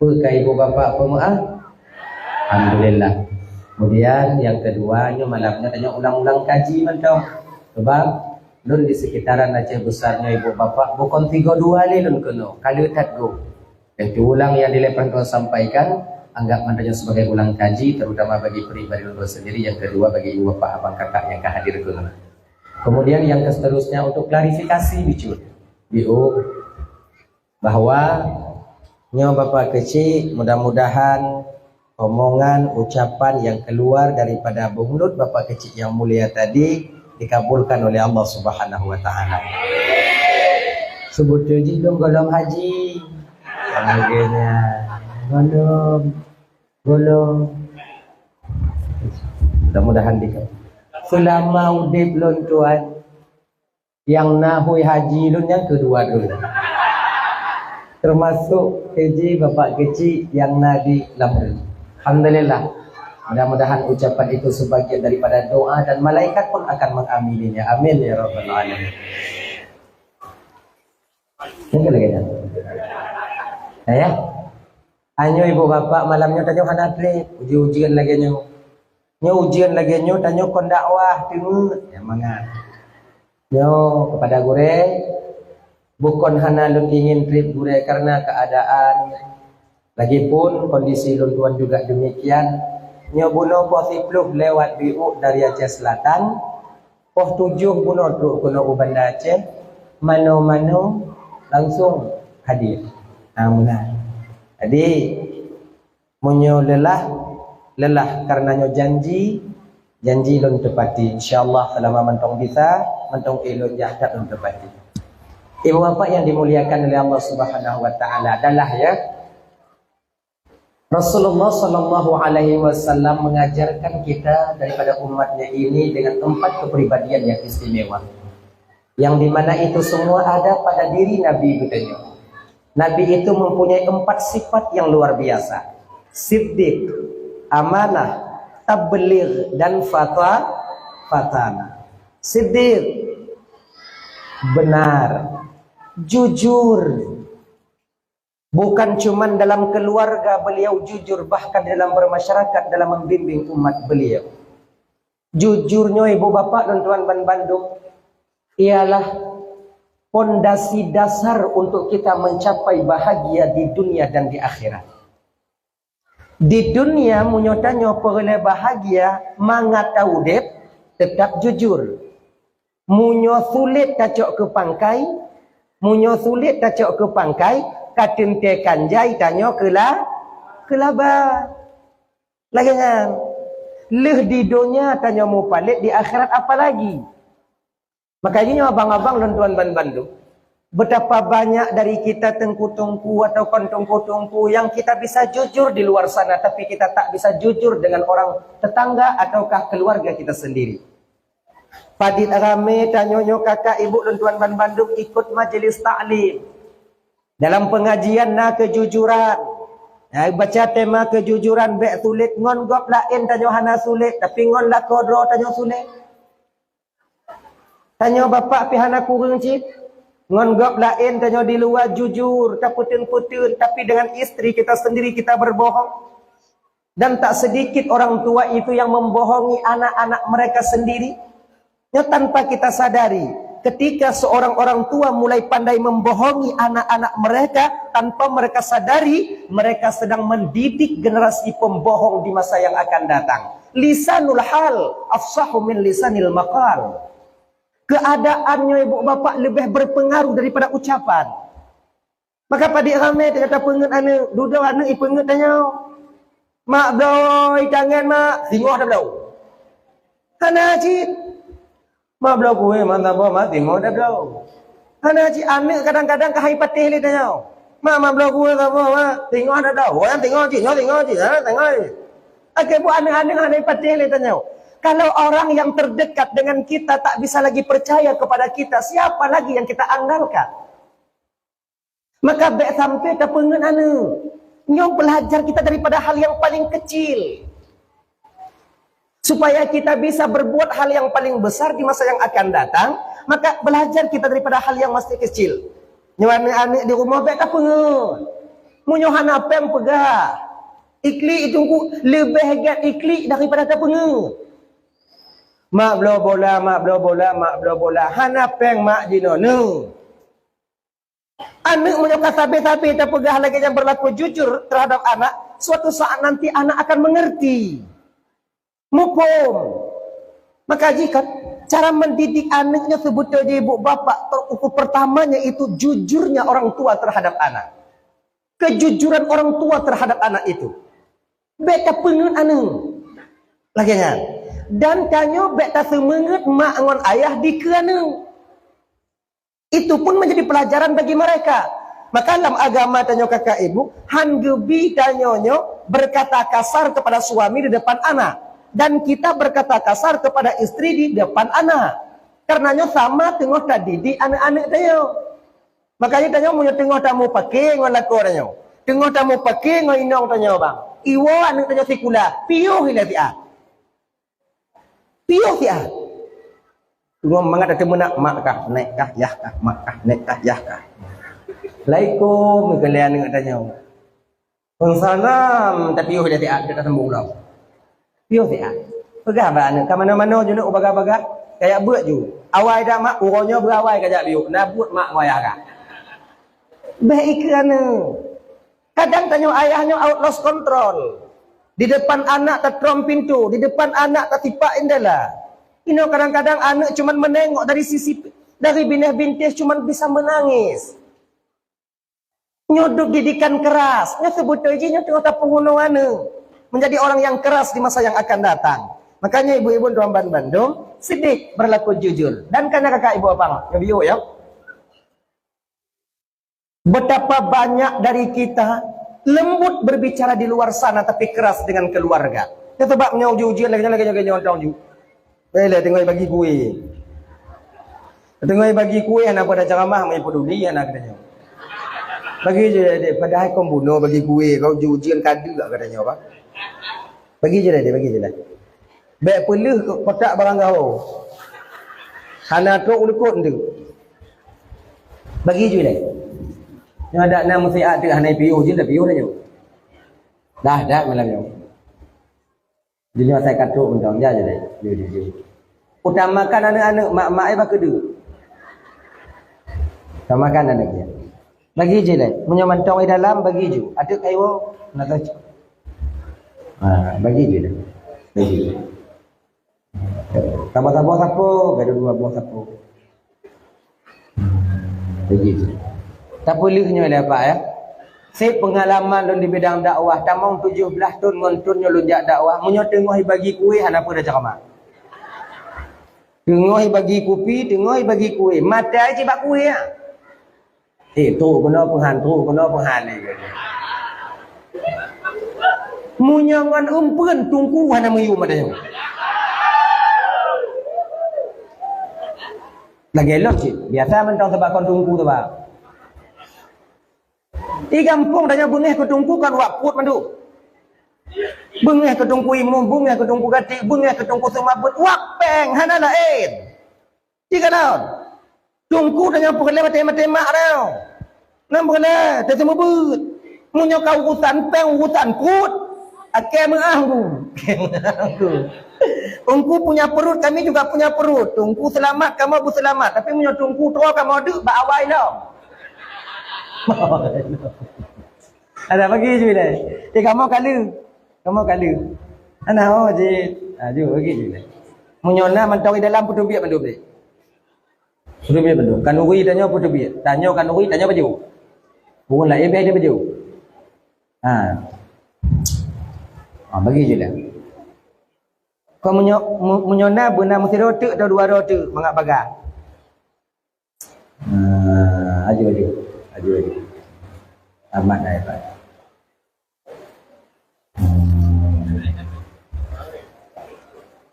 Ke ibu bapa pemaaf. Alhamdulillah. Kemudian yang keduanya malamnya tanya ulang-ulang kaji mentong. Sebab lun di sekitaran Aceh besarnya ibu bapa bukan 32 li lun kuno. Kali utat go. Dan diulang yang dilepas kau sampaikan anggap mandanya sebagai ulang kaji terutama bagi pribadi lun sendiri. Yang kedua bagi ibu bapa abang kakak yang hadir kuno. Kemudian yang seterusnya untuk klarifikasi bicu. Bahwa nyo bapak kecil mudah-mudahan omongan ucapan yang keluar daripada mulut bapak kecil yang mulia tadi dikabulkan oleh Allah Subhanahu wa taala. Sebut haji dong golong haji. Akhirnya golong. Mudah-mudahan dikabul. Selama udip lun tuan yang nahui haji lun yang kedua dulu. Termasuk haji bapak kecil yang nadi lamrul. Alhamdulillah. Mudah-mudahan ucapan itu sebagian daripada doa dan malaikat pun akan mengamininya. Amin ya rabbal alamin. Yang lagi ya. Anyo ibu bapak malamnya tanyo hanatri ujian lagi nyo. Nyo ujian lagi nyo tanyo kon dakwah tingut ya mangga. Nyo kepada gure bukan hanya lun ingin trip gure karena keadaan. Lagipun kondisi lun tuan juga demikian. Nyobuno poh 10 lewat BU dari Aceh Selatan. Poh 7 buno truk kuno Ubanda Aceh. Mano-mano langsung hadir. Amunan. Jadi munyo lelah karena nyo janji lun tepati. Insyaallah selama mentong bisa, mentong ilun jahat lun tepati. Ibu bapak yang dimuliakan oleh Allah Subhanahu wa taala adalah ya Rasulullah sallallahu alaihi wasallam mengajarkan kita daripada umatnya ini dengan 4 kepribadian yang istimewa. Yang dimana itu semua ada pada diri Nabi katanya. Nabi itu mempunyai 4 sifat yang luar biasa. Siddiq, amanah, tabligh dan fatana. Siddiq, benar, jujur. Bukan cuma dalam keluarga beliau jujur, bahkan dalam bermasyarakat, dalam membimbing umat beliau. Jujurnya ibu bapak dan tuan Bandung ialah pondasi dasar untuk kita mencapai bahagia di dunia dan di akhirat. Di dunia munyotanya perle bahagia mangata udep tetap jujur. Munyo sulit kacok ke pangkai, munyo sulit kacok ke pangkai, katente kanjai tanyo kelaba. Lagi kan? Leh di dunia tanyo mu palit di akhirat apa lagi? Makanya abang-abang dan tuan Bandung, betapa banyak dari kita tengku-tengku atau kontungku-tungku yang kita bisa jujur di luar sana, tapi kita tak bisa jujur dengan orang tetangga ataukah keluarga kita sendiri. Padit rame tanyonyo kakak ibu dan tuan Bandung ikut majelis taklim. Dalam pengajian na kejujuran. Baca tema kejujuran bek sulit ngon gop lain tanyo hana sulit, tapi ngon la kodro tanyo sulit. Tanyo bapak pihana kurang cik. Ngon gop lain tanyo di luar jujur, tak putun-putun, tapi dengan istri kita sendiri kita berbohong. Dan tak sedikit orang tua itu yang membohongi anak-anak mereka sendiri. Ya, tanpa kita sadari, ketika seorang orang tua mulai pandai membohongi anak-anak mereka, tanpa mereka sadari, mereka sedang mendidik generasi pembohong di masa yang akan datang. Lisanul hal afsahu min lisanil maqal. Keadaannya ibu bapak lebih berpengaruh daripada ucapan. Maka padik ramai dia kata pengen ane duduk ane ipenget tanya. Mak doi tangan mak tengok dah belau. Hana cik. Mak belau kuih mana bawa mak tengok dah belau. Hana cik ane kadang-kadang kahai patih le tanya. Mak belau kuih apa mak tengok dah belau. Orang tengok cik, tengok cik, tengok. Okey bu ane kahai patih le tanya. Kalau orang yang terdekat dengan kita tak bisa lagi percaya kepada kita, siapa lagi yang kita andalkan? Maka baik sampai ke pengen ane. Nyong belajar kita daripada hal yang paling kecil. Supaya kita bisa berbuat hal yang paling besar di masa yang akan datang, maka belajar kita daripada hal yang masih kecil. Nyong ane di rumah baik ke pengen. Munyo hanapem pegah. Ikli itu lebih hebat ikli daripada tapungu. Mak bela bola, mak bela bola, mak bela bola. Hanapeng mak jino nu. Anak munyo kasabe-sabe tapegah lagi yang berlaku jujur terhadap anak, suatu saat nanti anak akan mengerti. Mumpung. Maka jika cara mendidik anaknya sebetulnya ibu bapak terukur pertamanya itu jujurnya orang tua terhadap anak. Kejujuran orang tua terhadap anak itu. Beta pengen anu. Lagi kan? Dan kanyo beta semangat mak ngon ayah di kerana. Itu pun menjadi pelajaran bagi mereka. Maka dalam agama tanyo kakak ibu, hanggebi tanyonyo berkata kasar kepada suami di depan anak. Dan kita berkata kasar kepada istri di depan anak. Karenanya sama tengok tadi di anak-anak tanyo. Makanya tanyo mau tengok tamu pakai ngon lako tanyo. Tengok tamu pakai ngon inong tanyo bang. Iwo anak tanyo sikula, piuh ila si a. Piuh si a. Tengok mangat ada nak mak kah, naik kah, yah kah, mak kah, naik kah, yah kah. Laikum kalian dengan tanyo. Salam tapi piuh ila si a, kita sambung lau. Piuh si a. Pegah ba anak, ke mana-mana je nak baga-baga. Kayak buat je. Awal dah mak, urangnya berawal kajak piuh. Nabut mak wayah kah. Baik kerana kadang tanya ayahnya out lost control. Di depan anak tertrom pintu, di depan anak tertipak indahlah. Ini kadang-kadang anak cuma menengok dari sisi dari bineh-bintis cuma bisa menangis. Nyodok didikan keras. Nya sebetulnya tengok tak penghunu anak menjadi orang yang keras di masa yang akan datang. Makanya ibu-ibu Tuan Bandung sedih berlaku jujur. Dan karena kakak ibu apa? Ya biu ya. Betapa banyak dari kita lembut berbicara di luar sana tapi keras dengan keluarga. Ya sebabnya ujian lagi nyontoh ju. Bela tengok bagi kue. Tengok bagi kue anak pada ceramah mai peduli anak katanya. Bagi je padahal kau bunuh bagi kue kau ujian kadu gak katanya apa? Bagi je dia bagi je lah. Baik peluh kotak barang kau. Hana tok ulukut tu. Bagi je lah. Yang ada nama saya ada hanai piuh je dah piuh dah je. Dah malam ni. Jadi saya katuk untuk dia je dah. Dia. Utamakan anak-anak mak-mak ai baka du. Utamakan anak dia. Bagi je dah. Punya mantong di dalam bagi je. Ada kaiwo nak tahu. Bagi je dah. Bagi. Tambah-tambah sapu, gaduh dua buah sapu. Bagi je. Tak bolehnya lah Pak ya. Saya pengalaman dalam di bidang dakwah. Tamang 17 tahun ngontunnya lunjak dakwah. Munyo tengok bagi kuih, apa dah cakap. Tengok bagi kopi, tengok bagi kuih. Mata aja bak kuih ya. Tu kena penghan ni. Munyo ngan umpen tungku hana meyu matanya. Lagi elok cik. Biasa mentang sebab kon tungku tu bang. Di kampung tanya bengeh ketungku kan wakput mandu. Bengeh ketungku imum, bengeh ketungku gatik, bengeh ketungku semabut, wakpeng hana lain. Tiga tahun. Tungku tanya perle mati-mati-mak tau. Nam perle, tak semua but. Munyo kau urusan peng, urusan kut. Akai mengahku. Tungku punya perut, kami juga punya perut. Tungku selamat, kamu pun selamat. Tapi munyo tungku terus kamu ada, bak awal tau. Ada bagi je dah. Kamu kala. Anak je. Ju bagi je dah. Munyona mantau di dalam putu biak bandu beli. Putu biak bandu. Kanuri tanya putu biak. Tanya kanuri tanya baju. Bukan lah dia baju. Bagi je dah. Kau munyona benar mesti rotek atau dua rotek mangak baga. Aju. Amat dah Pak.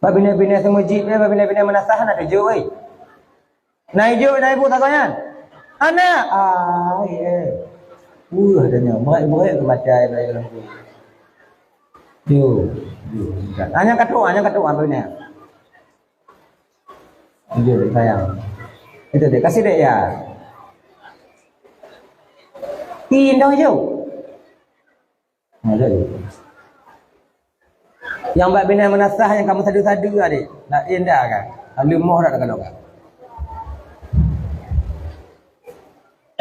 Pak bina-bina semua jeep ni, bina-bina menasah nak tuju oi. Naik ibu takanya. Anak. Ya. Adanya. Berat macam dalam tu. Yo. Hanya katuk apa ni? Yo, sayang. Itu dia kasih dek ya. Indah je. Ada. Yang buat bina menasah yang kamu sadu-sadu adik. Nak indah kan? Lemoh dah kalau kan.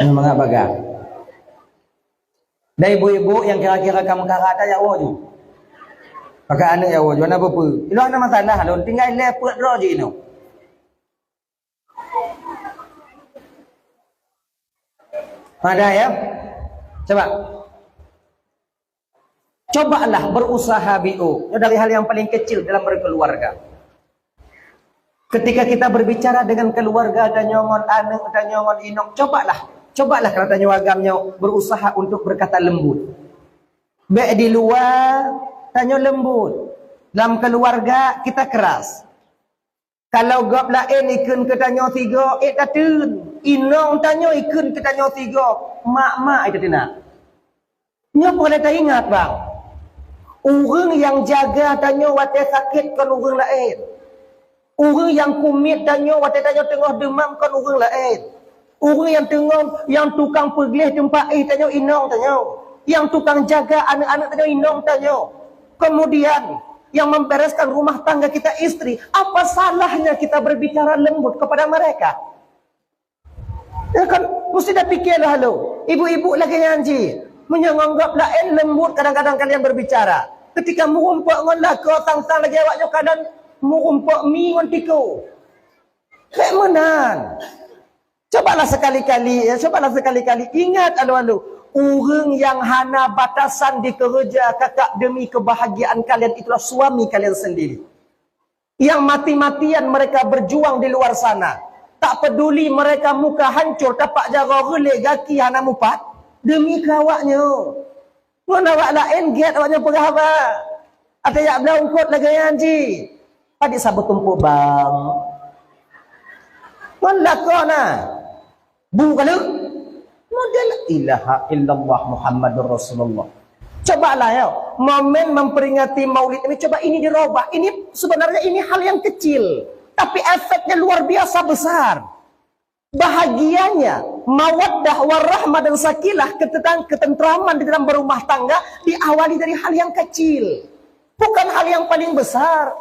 Semangat bagang. Dan ibu-ibu yang kira-kira kamu kata ya Allah tu. Pakai anak ya Allah, jual apa-apa. Itu ada masalah lu, tinggal lepet draw je ini. Ada ya? Coba. Cobalah berusaha bi'u. Dari hal yang paling kecil dalam berkeluarga. Ketika kita berbicara dengan keluarga dan nyongon anak dan nyongon inok, cobalah kata nyawagamnya berusaha untuk berkata lembut. Baik di luar tanya lembut. Dalam keluarga kita keras. Kalau gap lain ikun ke tanya tiga, tatun. Inong tanya ikun ke tanya tiga, mak-mak itu tina. Nya boleh tak ingat bang. Orang yang jaga tanya watai sakit kan orang lain. Orang yang kumit tanya watai tanya tengah demam kan orang lain. Orang yang tengah yang tukang pergi tempat tanya inong tanya. Yang tukang jaga anak-anak tanya inong tanya. Kemudian yang membereskan rumah tangga kita istri, apa salahnya kita berbicara lembut kepada mereka? Ya kan, mesti dah fikirlah lo. Ibu-ibu lagi nyanyi, menyanggap lain lembut kadang-kadang kalian berbicara. Ketika murumpak ngon laka tang-tang lagi awaknya kadang murumpak mi ngon tiko. Kayak menan. Cobalah sekali-kali ingat alu-alu. Orang yang hana batasan di kerja kakak demi kebahagiaan kalian itulah suami kalian sendiri. Yang mati-matian mereka berjuang di luar sana. Tak peduli mereka muka hancur tapak jara relek gaki hana mupat demi kawaknya. Mana awak lain get awaknya perahaba. Ada yang berangkut lagi anji. Adik sabut tumpuk bang. Mana kau nak? Bu kalau model ilaha illallah Muhammadur Rasulullah. Cobalah ya, momen memperingati Maulid ini coba ini dirubah. Ini sebenarnya ini hal yang kecil, tapi efeknya luar biasa besar. Bahagianya, mawaddah warahmah dan sakinah, ketentraman di dalam berumah tangga diawali dari hal yang kecil. Bukan hal yang paling besar.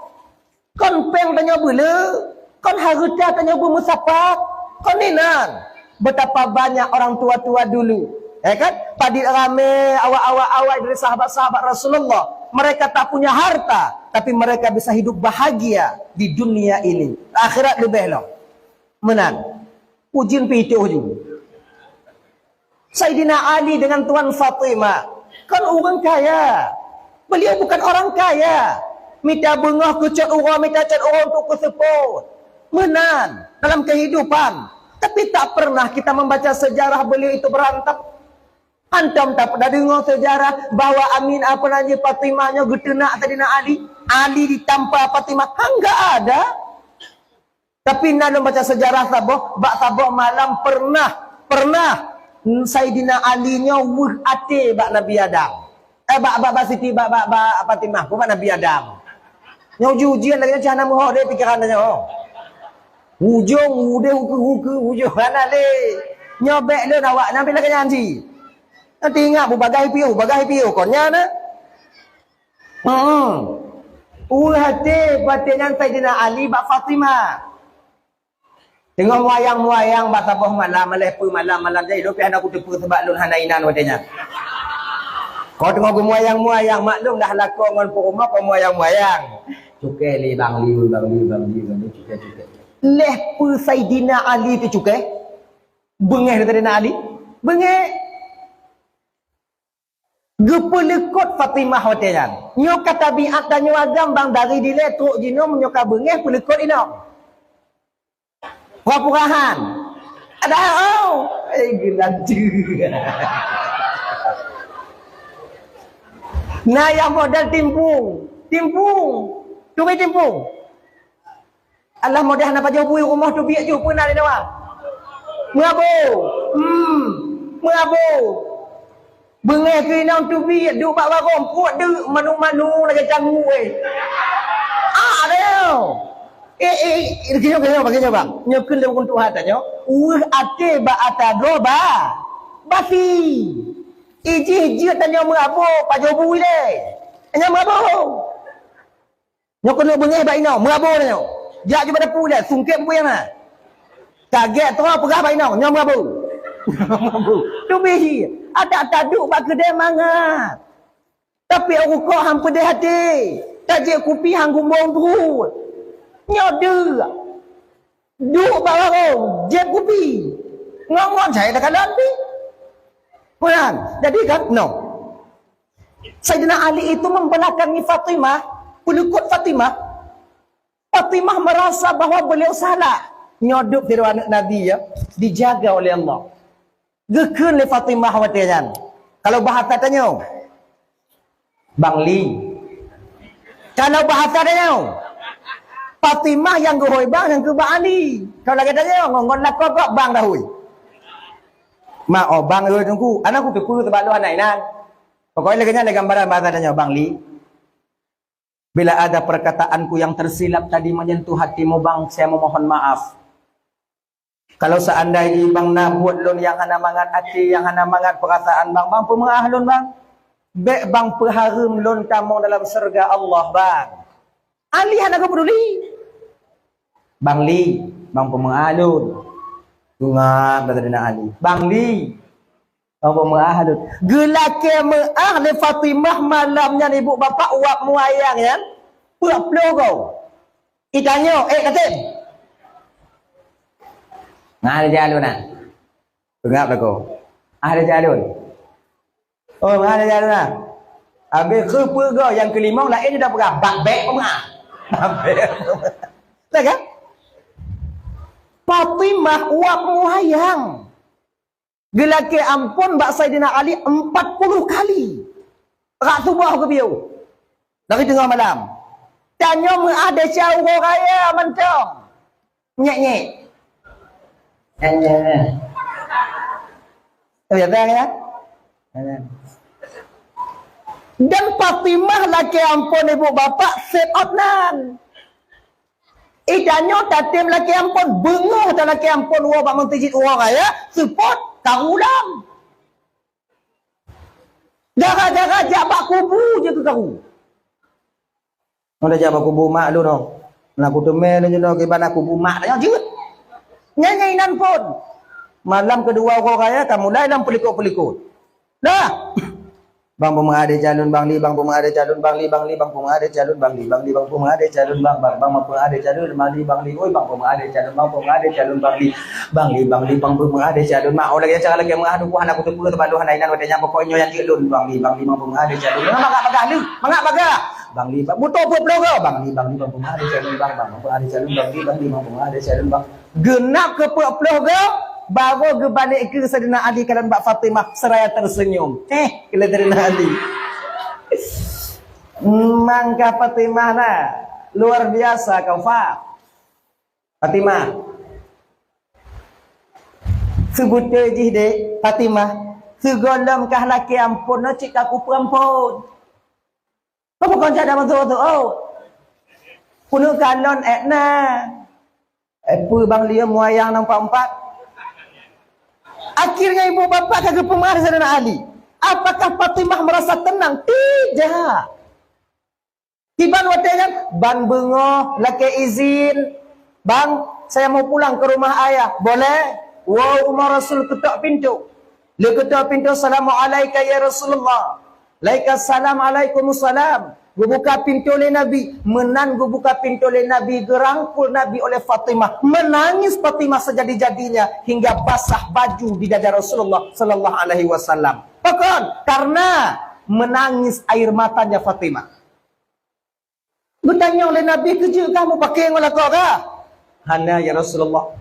Kon peng tanya bela, kon harta tanya bermusapak, kon ninan. Betapa banyak orang tua-tua dulu, ya kan? Padi rame awak-awak dari sahabat-sahabat Rasulullah. Mereka tak punya harta, tapi mereka bisa hidup bahagia di dunia ini. Akhirat lebih long. Menang. Ujin pituh juga. Sayyidina Ali dengan Tuan Fatimah, kan orang kaya. Beliau bukan orang kaya. Minta bengah kecat orang, minta cat orang untuk keseput. Menang dalam kehidupan. Tapi tak pernah kita membaca sejarah beliau itu berantap. Antum tak pernah dengar sejarah bahawa Amin apa namanya Fatimahnya getenak tadi nak Ali ditampa Fatimah. Enggak ada. Tapi nak baca sejarah sabah malam pernah Sayyidina Ali-nya wuh ate bak Nabi Adam. Bak Siti bak Fatimah, bukan Nabi Adam. Yang ujian lagi jangan mau dia pikirannya. Ujung mana le nyobek le awak nampi lagi nyanyi nanti ingat bagai piu konya na hati batingan Sayyidina Ali bak Fatimah tengok muayang bak sabah malam malam jadi dopi anak aku tepu sebab lun hanainan watenya kau tengok muayang maklum dah laku ngon rumah kau muayang cukai li bang cukai leh pu Sayyidina Ali tu cukai bengeh dari Ali bengeh gepelekot Fatimah hotelan nyo kata biat dan nyo agam bang dari dile truk jino menyoka bengeh pelekot ino wapurahan ada gelantu nah yang modal timpung Allah mudah nak baju bui rumah tu biak je pun ada nawa. Mengabu. Bengeh ke inang tu biak duk bak barong puak de manu-manu lagi canggu ada. Kena bang. Nyekun le untuk Tuhan tanya. Ate ba ata doba. Basi. Bengeh ke inang tu biak duk bak barong puak de manu-manu lagi canggu. Ada. Kena bang. Nyekun le untuk Tuhan tanya. Ate ba ata doba. Basi. Bengeh ke inang tu biak duk bak barong puak de manu-manu lagi canggu. Ada. Kena bang. Nyekun le untuk Tuhan tanya. Ate ba ata doba. Basi. Iji tanya merabu, pajobu ile. Hanya merabu. Nyok kena bengih baik nau, merabu nau. Jak je pada pula, sungkit pun yang mana. Kaget tu apa gah baik nau, nyok merabu. Merabu. Tu bihi. Ada taduk bak kedai mangat. Tapi aku kau hang pedih hati. Tak je kopi hang gumbong tu. Nyok dia. Duk bawah je kopi. Ngon saya dah kalan pi. Puan, jadi kan? No. Sayyidina Ali itu membelakangi Fatimah, pelukut Fatimah. Fatimah merasa bahawa beliau salah. Nyoduk diri anak Nabi ya, dijaga oleh Allah. Gekun le Fatimah watian. Kalau bahasa tanya, Bang Li. Kalau bahasa tanya, Fatimah yang gohoi bang yang ke Bang Ali. Kalau lagi tanya, ngon lakok bang dah hui. Ma bang ơi tunggu, anakku tu tempat lu anak nan. Pokoknya lagi ada gambaran bahasa tanya Bang Li. Bila ada perkataanku yang tersilap tadi menyentuh hatimu bang, saya memohon maaf. Kalau seandainya bang nak buat lun yang hana mangat hati, yang hana mangat perasaan bang pemerah lun bang. Bek bang peharum lun kamu dalam surga Allah bang. Ali hana kau peduli. Bang Li, bang pemerah lun. Tungap kata Dina Ali. Bang Li. Apa merah tu? Gelake merah le Fatimah malamnya ibu bapa uap muayang ya. Puak pelo kau. Itanya, katim. Ada jalur nak. Tungap dah kau. Ada jalur. Oh, ada jalur nak. Habis ke kau yang kelima lain dia dah perah. Bak-bek pemerah. Bak-bek. Tak kan? Fatimah uap muayang. Gelaki ampun bak Sayyidina Ali 40 kali. Rak subuh ke biu. Dari tengah malam. Tanya ada jauh raya mencong. Nyek-nyek. Nyek-nyek. Lihat ya. Dan Fatimah laki ampun ibu bapa set out nan. Ikannya tatim laki ampun, benguh tak laki ampun, wah bak mentijit orang raya, support, karulang. Jaga-jaga jabak kubu je ke karu. Mana jabak kubu mak lu no. Nak kutemel je no, gimana kubu mak tanya jut. Nyanyinan pun. Malam kedua orang raya, kamu mulai dalam pelikut-pelikut. Dah. Bang pemengade calon Bang Li, bang pemengade calon Bang Li, bang Li, bang pemengade calon Bang Li, bang Li, bang pemengade calon bang pemengade calon Bang Li, bang Li, oi bang pemengade calon Bang Li, bang Li, bang Li, bang pemengade calon mak orang yang cara lagi mengadu ku anak tu tempat lu hanainan wadanya pokoknya yang jelun Bang Li, bang pemengade calon. Mangak bagah lu, mangak bagah. Bang Li, butuh apa blogo Bang Li, bang pemengade calon bang pemengade calon Bang Li, bang pemengade calon bang. Genap ke blogo. Baru ke balik ke Sayyidina Ali keadaan Mbak Fatimah seraya tersenyum. Kala Sayyidina Ali. Mangka Fatimah lah. Luar biasa kau Fatimah. Sebut je dek Fatimah. Segolom kah laki ampun no cik aku perempuan. Kau bukan cadang betul tu. Punuh kalon etna. Apa bang Lia muayang nampak empat. Akhirnya ibu bapa kagak pemarah Sayyidina Ali. Apakah Fatimah merasa tenang? Tidak. Tiba watanya, ban bengoh, laki izin. Bang, saya mau pulang ke rumah ayah. Boleh? Wow, Umar Rasul ketuk pintu. Dia ketuk pintu, Assalamualaikum ya Rasulullah. Waalaikumsalam. Gue buka pintu oleh Nabi. Gue buka pintu oleh Nabi. Gerangkul Nabi oleh Fatimah. Menangis Fatimah sejadi-jadinya. Hingga basah baju di dada Rasulullah Sallallahu Alaihi Wasallam. Bahkan karena menangis air matanya Fatimah. Bertanya oleh Nabi, kerja kamu pakai yang oleh kau kah? Hana ya Rasulullah.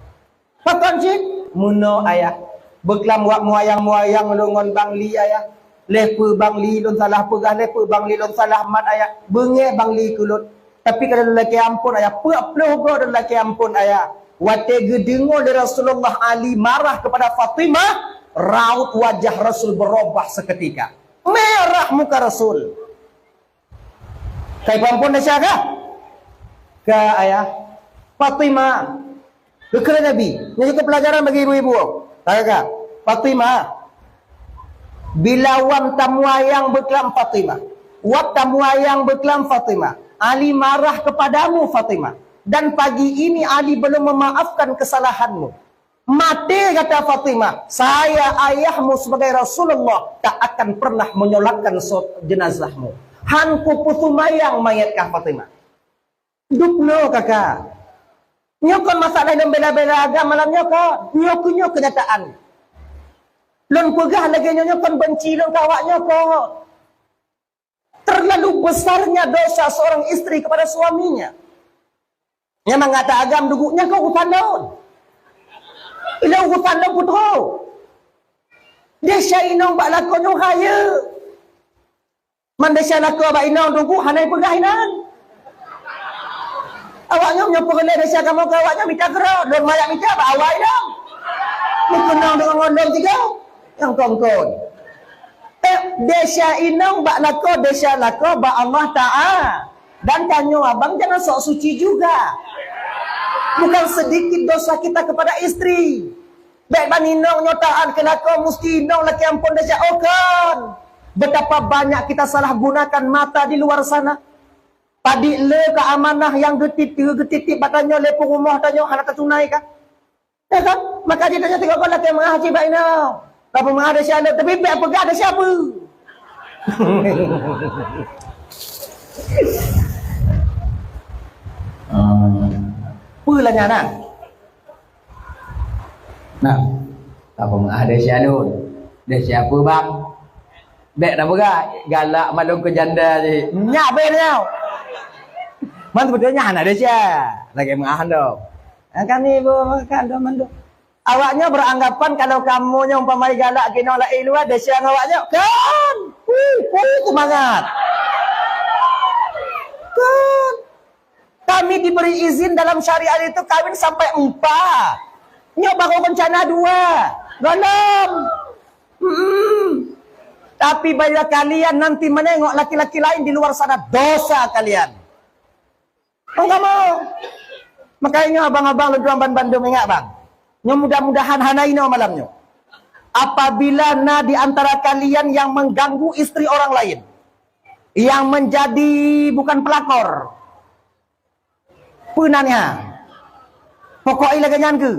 Bahkan cik. Muno ayah. Beklam wak muayang-muayang longon Bang Li ayah. Lepa Bang Li lon salah pegah, lepa Bang Li lon salah mat ayah. Bengeh Bang Li kulut. Tapi kalau lelaki ampun ayah, puak-puak go lelaki ampun ayah. Wate gedengo dari Rasulullah Ali marah kepada Fatimah, raut wajah Rasul berubah seketika. Merah muka Rasul. Kai ampun dah siaga? Ke ayah Fatimah. Kekera Nabi. Ini pelajaran bagi ibu-ibu. Kakak, Fatimah. Bila wam tamuayang berkelam Fatimah, wam tamuayang berkelam Fatimah, Ali marah kepadamu Fatimah, dan pagi ini Ali belum memaafkan kesalahanmu. Mati kata Fatimah, saya ayahmu sebagai Rasulullah tak akan pernah menyolatkan jenazahmu. Hanku putumayang mayat kah Fatimah. Duplo kakak. Nyokon masalah yang bela-bela agama malam nyokon. Nyokon kenyataan. Lon pegah lagi nyokon benci lon kawak nyokon. Terlalu besarnya dosa seorang istri kepada suaminya. Yang mengata agam duguknya kau upandon. Ilau upandon putro. Dia syainom bak lakon yang kaya. Mandasya lakon bak inong dugu hanai pegah inan. Awaknya menyopok oleh desa kamu ke awaknya minta gerak. Lon mayak minta bak awak inong. Mengenang dengan ngondong tiga. Yang kongkong. Desa inong bak lakon desa lakon bak Allah Ta'ala. Dan tanya abang jangan sok suci juga. Bukan sedikit dosa kita kepada istri. Baik baninong nyotaan kelakon mesti inong laki ampun desa okan. Betapa banyak kita salah gunakan mata di luar sana. Padi le ke amanah yang getiti batanya le rumah tanya anak tunai kah? Ya kan? Maka dia tanya tengok kau laki mengah haji baik inong. Apa mengah ada siapa? Tapi baik pegah ada siapa? Pulanya nak. Nah, apa ada siapa? Dia siapa bang? Dek dah berah galak malung ke janda je. Nyak benar. Man sebetulnya anak dia siapa? Lagi mengahan dong. Kan ni kan dah mandu. Awaknya beranggapan kalau kamu yang umpamai galak kena lah luar dia siapa awaknya? Kan. Semangat. Kan. Kami diberi izin dalam syariat itu kawin sampai 4. Nyok baru rencana 2. Galam. Tapi bila kalian nanti menengok laki-laki lain di luar sana, dosa kalian. Enggak mau. Makanya abang-abang leduan Bandung ingat bang. Mudah-mudahan hanaino malamnya. Apabila di antara kalian yang mengganggu istri orang lain, yang menjadi bukan pelakor, punanya pokoknya laganyan ke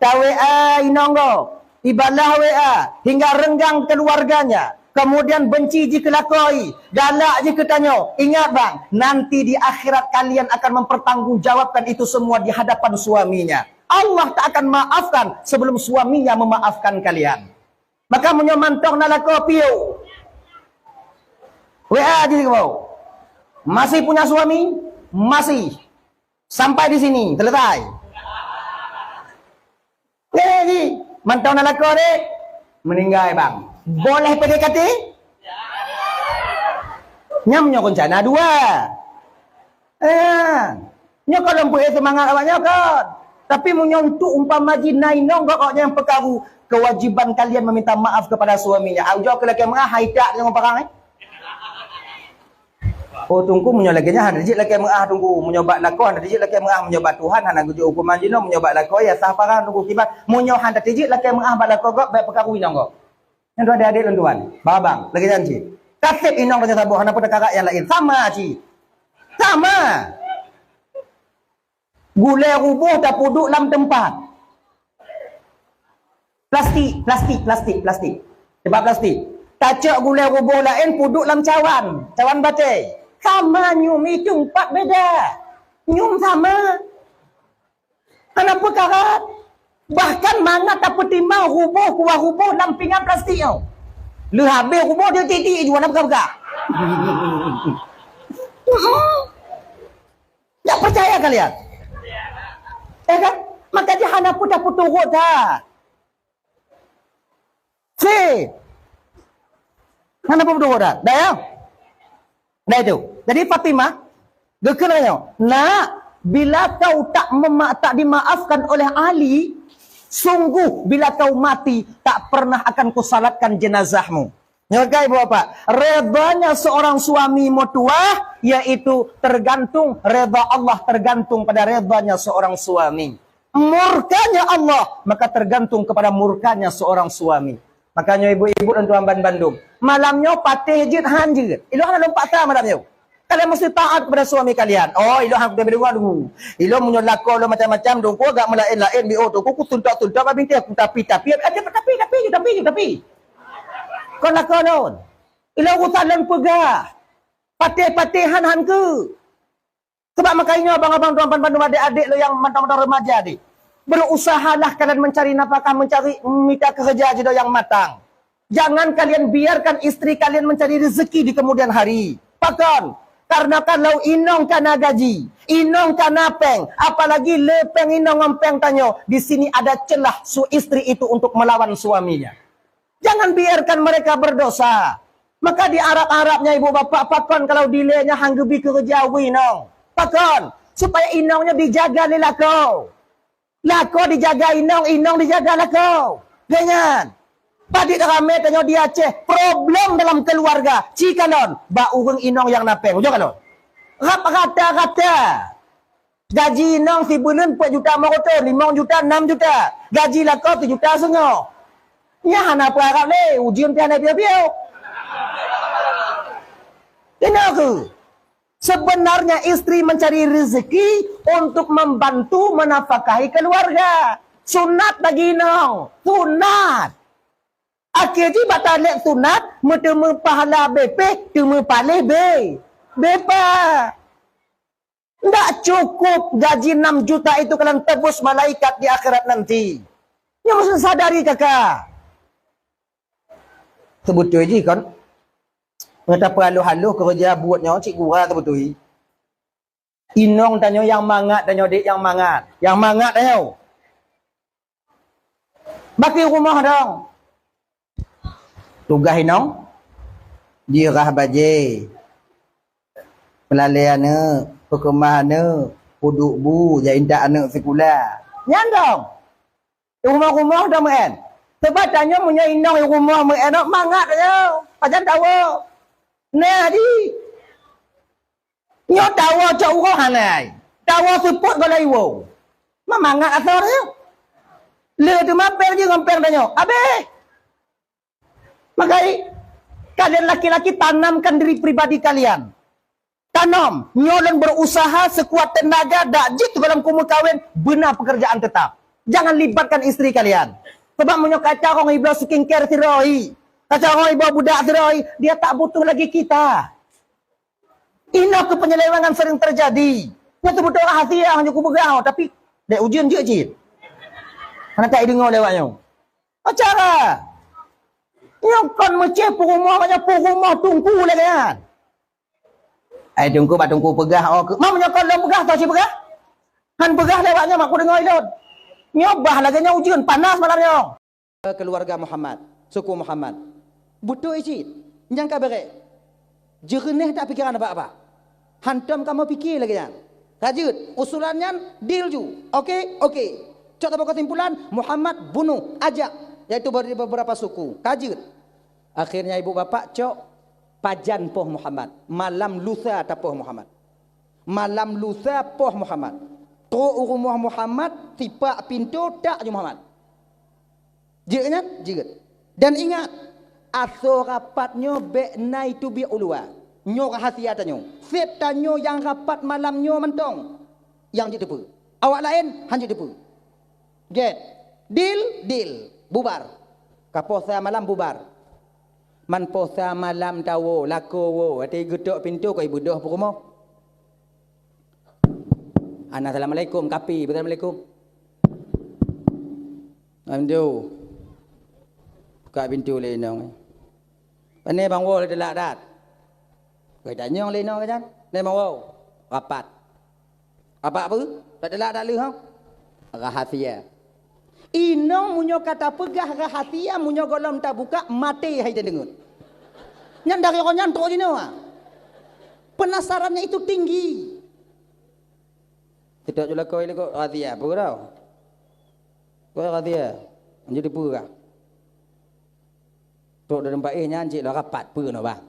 WA inonggo ibalah WA hingga renggang keluarganya, kemudian benci jika lakoi, galak jika tanya. Ingat bang, nanti di akhirat kalian akan mempertanggungjawabkan itu semua di hadapan suaminya. Allah tak akan maafkan sebelum suaminya memaafkan kalian. Maka menyomantong nalako piu WA jadi kau masih punya suami? Masih. Sampai di sini selesai. Jadi mantau nalako dek meninggal bang. Boleh PDKT? Nyamnya rencana 2. Nya kalau boleh semangat awaknya kan. Tapi menyontuk umpama jinainong kokoknya yang perkara kewajiban kalian meminta maaf kepada suaminya. Aujo ke laki mengah haidak dengan perang Oh tunggu menyolaginya ada dijik laki mengah tunggu menyobat lakon ada dijik laki mengah menyobat Tuhan hana gujo hukuman jino menyobat lakon ya sah parang tunggu kibat munyohan ada dijik laki mengah bak lakon gok baik perkara inong gok. Yang dua adik-adik tuan. Babang lagi janji. Kasih inong dengan sabuh hana pun kakak yang lain sama ci. Sama. Gulai rubuh tak puduk dalam tempat. Plastik. Sebab plastik. Tacak gulai rubuh lain puduk dalam cawan. Cawan batai. Sama nyum itu 4 beda. Nyum sama. Kenapa karat? Bahkan mana tak petimbang rubuh kuah rubuh dalam pinggan plastik tau. Lu habis rubuh dia titik juga nak buka-buka. Tak percaya kalian? Kan? Maka dia hana pun dah puturut dah. Hana pun puturut dah. Dah ya? Dah itu. Jadi Fatimah, gekenanya, nak, bila kau tak dimaafkan oleh Ali, sungguh bila kau mati, tak pernah akan kusalatkan jenazahmu. Ngerti ibu bapak? Redanya seorang suami mutuah yaitu tergantung reda Allah, tergantung pada redanya seorang suami. Murkanya Allah maka tergantung kepada murkanya seorang suami. Makanya ibu-ibu dan tuan Bandung, malamnya patih jid han jid. Ilo han lompat ta malamnya. Kalian mesti taat kepada suami kalian. Oh, ilo han kita berdengar dulu. Ilo munyo lako lo macam-macam dong. Ko agak melain-lain bi auto. Ko tuntak-tuntak ba binti aku tapi ada tapi. Kon lako non. Ilo utan lan pegah. Patih-patihan han ke. Sebab makanya abang-abang tuan Bandung adik-adik lo yang mantang-mantang remaja adik. Berusahalah kalian mencari nafkah, mencari minta kerja jodoh yang matang. Jangan kalian biarkan istri kalian mencari rezeki di kemudian hari. Pakon, karena kalau inong kana gaji, inong kana peng, apalagi lepeng inong ngempeng tanyo, di sini ada celah su istri itu untuk melawan suaminya. Jangan biarkan mereka berdosa. Maka di Arab-Arabnya ibu bapak pakon kalau dilenya hanggebi kerja winong. Pakon, supaya inongnya dijaga lelako. Lako dijaga inong, inong dijaga lako. Jangan. Padik rame tanya dia Aceh, problem dalam keluarga. Cikalon, ba urang inong yang napeng. Ujung kalon. Rap rata-rata. Gaji inong si bulan 4 juta maroto, 5 juta, 6 juta. Gaji lako 7 juta setengah. Nya hana apa harap le, ujian tiada biar-biar. Ini aku. Sebenarnya istri mencari rezeki untuk membantu menafkahi keluarga. Sunat bagi inong. Sunat. Akhirnya batal lek sunat, metemu pahala BP, temu palih B. Bepa. Tidak cukup gaji 6 juta itu kalian tebus malaikat di akhirat nanti. Yang mesti sadari kakak. Sebut tu je kan. Mereka perlu-halu kerja buatnya cik gura tu betul. Inong tanya yang mangat, tanya dek yang mangat. Yang mangat tanya. Baki rumah dong. Tugas inong. Jirah baje. Pelalian perkemahan puduk bu, jain tak anak sekolah. Nyan dong. Rumah-rumah dah men. Sebab tanya punya inong rumah men mangat tanya. Pajan tahu. Nah di nyo tawa cauroh hanai tawa support galai wo mamangat asal dia le tu mampir je ngampir danyo abe makai kalian laki-laki tanamkan diri pribadi kalian tanam nyolen berusaha sekuat tenaga dak jit dalam kumul kawin benar pekerjaan tetap jangan libatkan istri kalian sebab menyo kaca orang ibu skincare siroi kacau orang ibu budak serai, dia tak butuh lagi kita. Ina kepenyelewengan sering terjadi. Dia tu butuh rahasia hanya ku begau tapi dek ujian je cik. Mana tak dengar lewatnya. Acara. Yang kan meceh rumah banyak rumah tunggu lagi kan. Tunggu bat tunggu pegah oh. Mak menyokon lo pegah tau cik pegah? Han pegah lewatnya mak ku dengar ilot. Nyobah lagi nya ujian panas malamnya. Keluarga Muhammad, suku Muhammad. Butuh isi, nyangka berek. Jernih tak pikiran apa-apa. Hantam kamu fikir lagi kan. Rajut, usulannya deal ju. Okey. Cok apa kesimpulan? Muhammad bunuh, ajak. Yaitu beberapa suku. Kajut. Akhirnya ibu bapak cok pajan poh Muhammad. Malam lusa tapoh Muhammad. Malam lusa poh Muhammad. Teruk rumah Muhammad, tipak pintu tak je Muhammad. Jirat. Dan ingat, aso rapatnya be'nai tu bi ulua. Nyo rahasia tanyo. Set tanyo yang rapat malam nyo mentong. Yang je depu. Awak lain hanya depu. Get. Deal. Bubar. Kaposa malam bubar. Man posa malam tawo lako wo. Ati gedok pintu ko ibu doh rumah. Assalamualaikum kapi. Assalamualaikum. Amdo. Buka pintu lenong. Pane bang wo le delak dat. Kai tanya orang lenong kan? Ne bang wo. Rapat. Apa? Tak delak dak le hang. Rahasia. Inong munyo kata pegah rahasia munyo golom tak buka mati hai dengut. Nyan dari ronyan tro dino ah. Penasarannya itu tinggi. Tidak jula kau ini kau rahasia apa tau? Kau rahasia. Jadi pura. Tok dalam baiknya anjing lah rapat pun bang.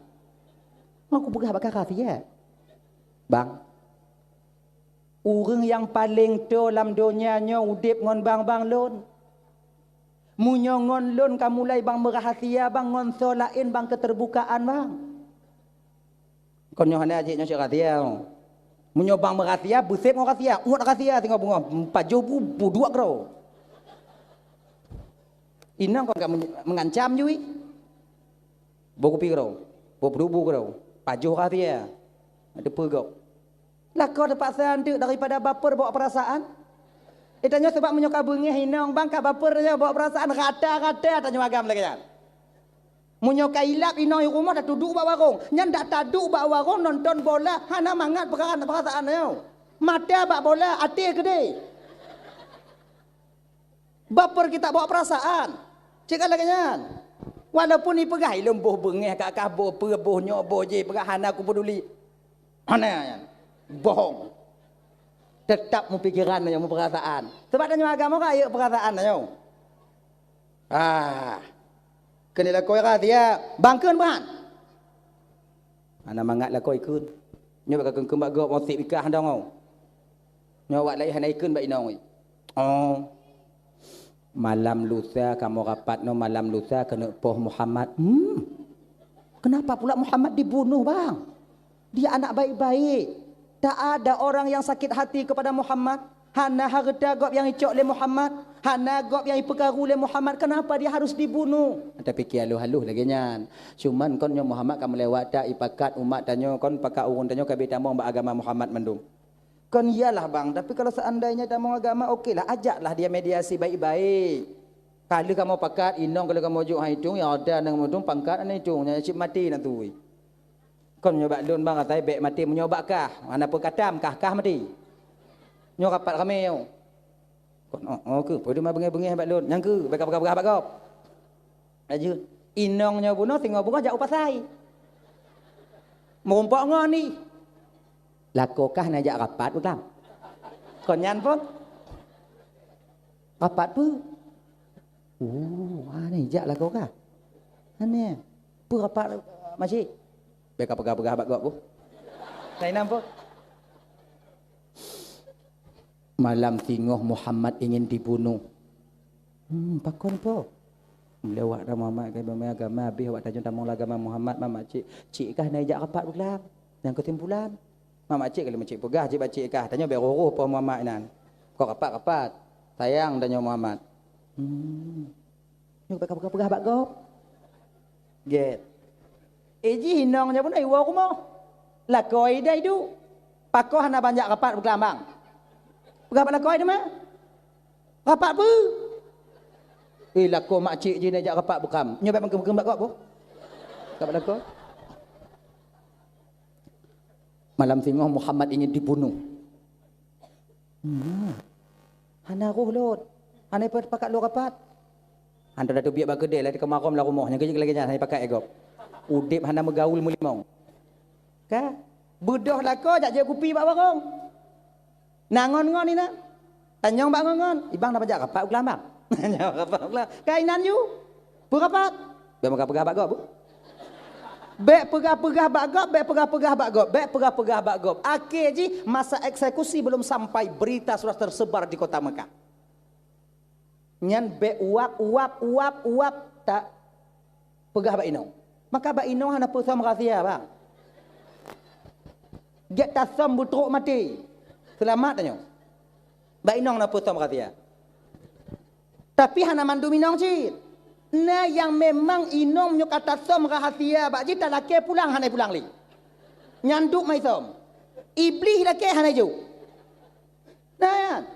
Aku pegah bakal rahasia. Bang. Orang yang paling dalam dunianya udip ngon bang lon. Munyongon lon kamu mulai bang merahsia bang ngonso lain bang keterbukaan bang. Konyo hana aje nyo rahasia. Munyo bang merahsia busep ngo rahasia, ungot rahasia tengok bunga pajobu budua kro. Inang kau enggak mengancam jui. Boku piro, boku kro. Pajoh rahasia. Ada pegok. Lah kau dapat sandu daripada baper bawa perasaan. Itanya sebab menyoka bengih hinong bang ka baper nya bawa perasaan rata-rata tanya agam lagi kan. Menyoka ilap hinong rumah dah duduk bawa warung. Nyan dak taduk bawa warung nonton bola hana mangat perasaan nya. Mata bak bola ati gede. Baper kita bawa perasaan. Cik lagi nyan. Walaupun ni pegah lembuh bengih kat kabo perbuh nyobo je pegah hana aku peduli. Hana nyan. Bohong. Tetap mu pikiran mu perasaan. Sebab tanya agama kaya perasaan nyo. Kena lakoi dia bangkeun bahan. Ana mangat lakoi keun. Nyo bak keun bak go motif ikah ndong. Nyo wak lai hanai keun bak inong. Oh. Malam lusa kamu rapat no malam lusa kena poh Muhammad. Kenapa pula Muhammad dibunuh bang? Dia anak baik-baik. Tak ada orang yang sakit hati kepada Muhammad. Hana harta gop yang icok le Muhammad. Hana gop yang iperkaru le Muhammad. Kenapa dia harus dibunuh? Tapi ki haluh-haluh lagi nyan. Cuman kon nyo Muhammad kamu lewat dak ipakat umat tanyo kon pakat urun tanyo kabe tamu mbak agama Muhammad mendung. Kon iyalah bang, tapi kalau seandainya tamu agama okeylah, ajaklah dia mediasi baik-baik. Kalau kamu pakat inong kalau kamu juk hidung ya ada nang mudung pangkat ane hidung nya cip mati nak tu. Kon nyoba lun bang katai bek mati menyobak kah? Mana perkatam kah mati. Nyo rapat kami yo. Kon ke padu mah bengai-bengai bak lun. Yang ke beka-beka bak gop. Aju inong nyo buno tengok bunga jak upasai. Merompok ngo ni. Lakokah najak rapat utam. Kon nyan pun. Rapat pu. Ni jak lakokah. Ane. Pu rapat masih. Beka pegah-pegah bak gop bu. Lain apa? Malam tingoh Muhammad ingin dibunuh. Pakon po. Lewat Muhammad ke agama habis awak tajun tamu agama Muhammad mama cik kah nak ajak rapat pula. Yang kesimpulan mama cik kalau macik pegah cik bacik kah tanya beruruh po Muhammad nan. Kau rapat. Sayang tanya Muhammad. Ni pegah-pegah bak gop. Get. Eji hinongnya pun iwa rumah. Lakoi dah itu. Pakoh hana banyak rapat berkelambang. Pegah pak lakoi dia mah. Rapat apa? Lakoi makcik je nak ajak rapat bekam. Nyobek mengkem-kem bak kau. Rapat lakoi. Malam tengah Muhammad ingin dibunuh. Hana roh lot. Hana pakat lo rapat. Anda dah tu biar bak kedai lah di kemarom lah rumah. Yang kerja lagi jangan hanya pakai egop. Udip hana megaul mulimau. Ka? Budoh lako jak je kupi bak warung. Nangon-ngon ni nak. Tanyong bak ngon. Ibang dah pajak rapat uklambang. Tanyong rapat uklambang. Kainan you. Perapat. Be pegah-pegah bak gop bu. Bek pegah-pegah bak gop, bek pegah-pegah bak gop, bek pegah-pegah bak gop. Akhir ji masa eksekusi belum sampai berita sudah tersebar di kota Mekah. Nyan bek uap tak pegah bak inong. Maka bak inong hana pusam rahasia bang. Get tasam butruk mati. Selamat tanya. Bak inong na pusam rahasia. Tapi hana mandu minong cik. Nah yang memang inong nyo kata som rahasia bak ji tak laki pulang hana pulang li. Nyanduk mai som. Iblis laki hana ju. Nah.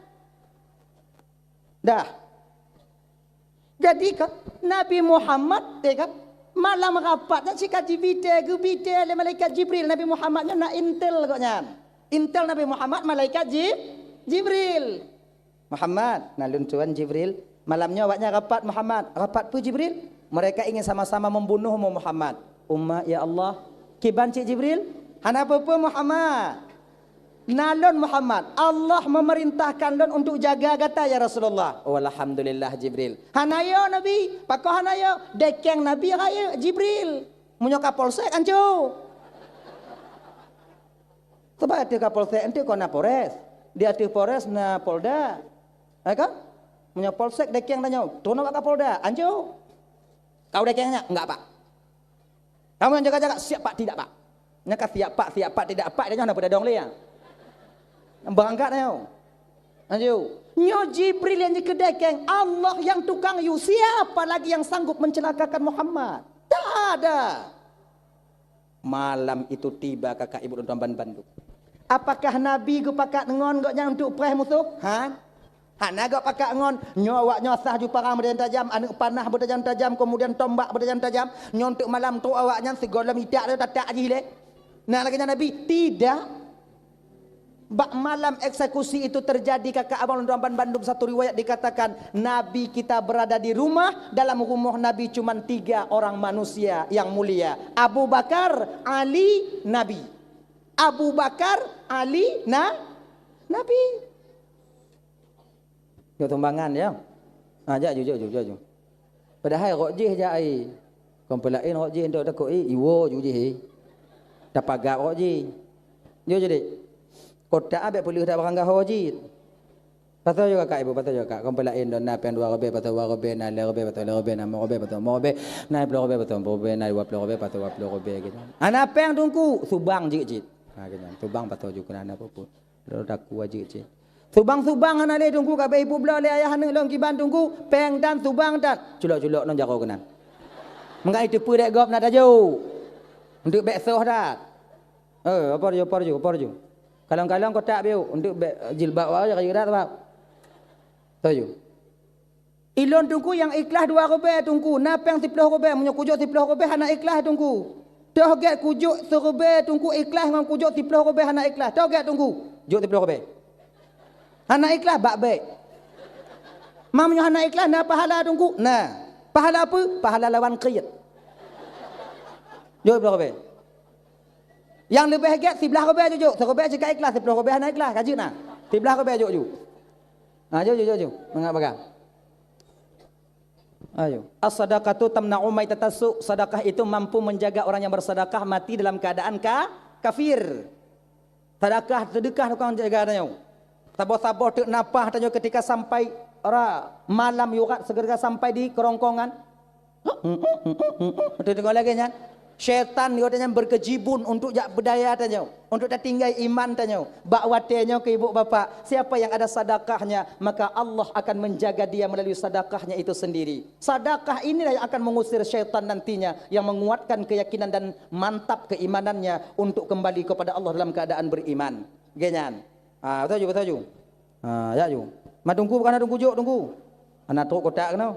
Dah. Jadi kan Nabi Muhammad kan malam rapatnya si kaji bite le malaikat Jibril. Nabi Muhammadnya nak intel koknya. Intel Nabi Muhammad malaikat Jibril. Muhammad nalun tuan Jibril. Malamnya awaknya rapat Muhammad. Rapat pu Jibril. Mereka ingin sama-sama membunuhmu Muhammad. Umma ya Allah. Kiban cik Jibril. Hana apa-apa Muhammad. Nalun Muhammad. Allah memerintahkan lon untuk jaga kata ya Rasulullah. Oh, alhamdulillah Jibril. Hanayo Nabi. Pakoh hanayo. Dekeng Nabi raya Jibril. Munyo kapolsek ancu. Sebab ada kapolsek ente kau na Polres. Dia ada Polres na Polda. Kan? Punya polsek dekeng tanya, "Turun Pak Kapolda?" "Anjo." "Kau dekengnya?" "Enggak, Pak." "Kamu yang jaga-jaga?" "Siap, Pak." "Tidak, Pak." Nyaka siap, Pak, tidak, Pak. Dia pada dong le ya. Berangkat ayo. Anjo. Nyo Jibril yang dikedekeng, Allah yang tukang yu, siapa lagi yang sanggup mencelakakan Muhammad? Tak ada. Malam itu tiba kakak ibu dan tuan Bandung. Apakah Nabi gu pakat ngon gok nyang untuk pereh musuh? Hana gok pakat ngon nyawak nyosah ju parang bertajam tajam, anu panah bertajam tajam, kemudian tombak bertajam tajam, nyon untuk malam tu awaknya segolam idak dia tak aji le. Nah lagi Nabi tidak. Bak malam eksekusi itu terjadi kakak abang Tuan Bandung, satu riwayat dikatakan Nabi kita berada di rumah, dalam rumah Nabi cuma 3 orang manusia yang mulia, Abu Bakar, Ali, Nabi. Abu Bakar, Ali, Nabi. Yo tumbangan ya. Ajak jujur. Padahal rojih je ai. Kompelain rojih ndak dak ai iwo jujih. Tapagak rojih. Yo jadi. Kota abek boleh dak barangga haji. Patut juga kak ibu, patut juga kak. Kompelain don napen 2 robe, patut 2 robe, na le robe, patut le robe, na mo robe, patut mo robe, na 10 robe, patut 10 robe, na 20 robe, patut 20 robe gitu. Ana peng tungku subang jik. Ha gitu. Subang patut juga ana apa pun. Lo dak ku jik. Subang ana le tungku ka be ibu bela le ayah anu long kiban tungku, peng dan subang dan. Culok-culok non jaro kenan. Mengai tepu dek gop na daju. Untuk beksoh dak. Apa ju. Kadang-kadang kau tak biu untuk jilbab aja kayu dah tak. Tahu. Ilon tungku yang ikhlas 2 robe tungku, napang 10 robe, munyo kujuk 10 robe hana ikhlas tungku. Dah get kujuk 1 robe tungku ikhlas ngan kujuk 10 robe hana ikhlas. Dah get tungku, juk 10 robe. Hana ikhlas bak baik. Mamnya hana ikhlas na pahala tungku. Nah, pahala apa? Pahala lawan qiyat. Juk 10 robe. Yang lebih hebat 11 robe jujuk. Serobe jika ikhlas 10 robe hana ikhlas kaji nah. 11 robe jujuk. Jom. Mengap bagang. Ayo. As-sadaqatu tamna'u maitatasu. Sedekah itu mampu menjaga orang yang bersedekah mati dalam keadaan kafir. Sedekah tukang jaga tanya. Sabar-sabar tek napah tanya ketika sampai malam yurat segera sampai di kerongkongan. Tengok lagi nya. Syaitan dia tanya berkejibun untuk jak berdaya tanya, untuk tak tinggal iman tanya. Bak watenya ke ibu bapa, siapa yang ada sedekahnya, maka Allah akan menjaga dia melalui sedekahnya itu sendiri. Sedekah inilah yang akan mengusir syaitan nantinya, yang menguatkan keyakinan dan mantap keimanannya untuk kembali kepada Allah dalam keadaan beriman. Genyan. Betul. Ya ju. Ma tunggu bukan tunggu juk tunggu. Anak truk kotak kena.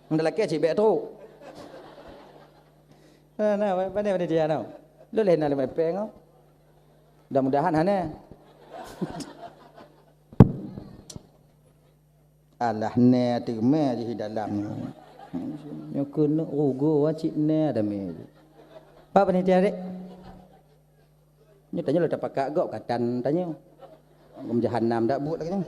Mendalaki cibek truk. Pandai dia now. Lu lain nak lepas peng. Mudah-mudahan hana. Alah ne tigme di dalam. Yo kena ugo wacik ne ada me. Pak panitia dek. Ni tanya lu dapat kak gok katan tanya. Jahanam dak buat lagi.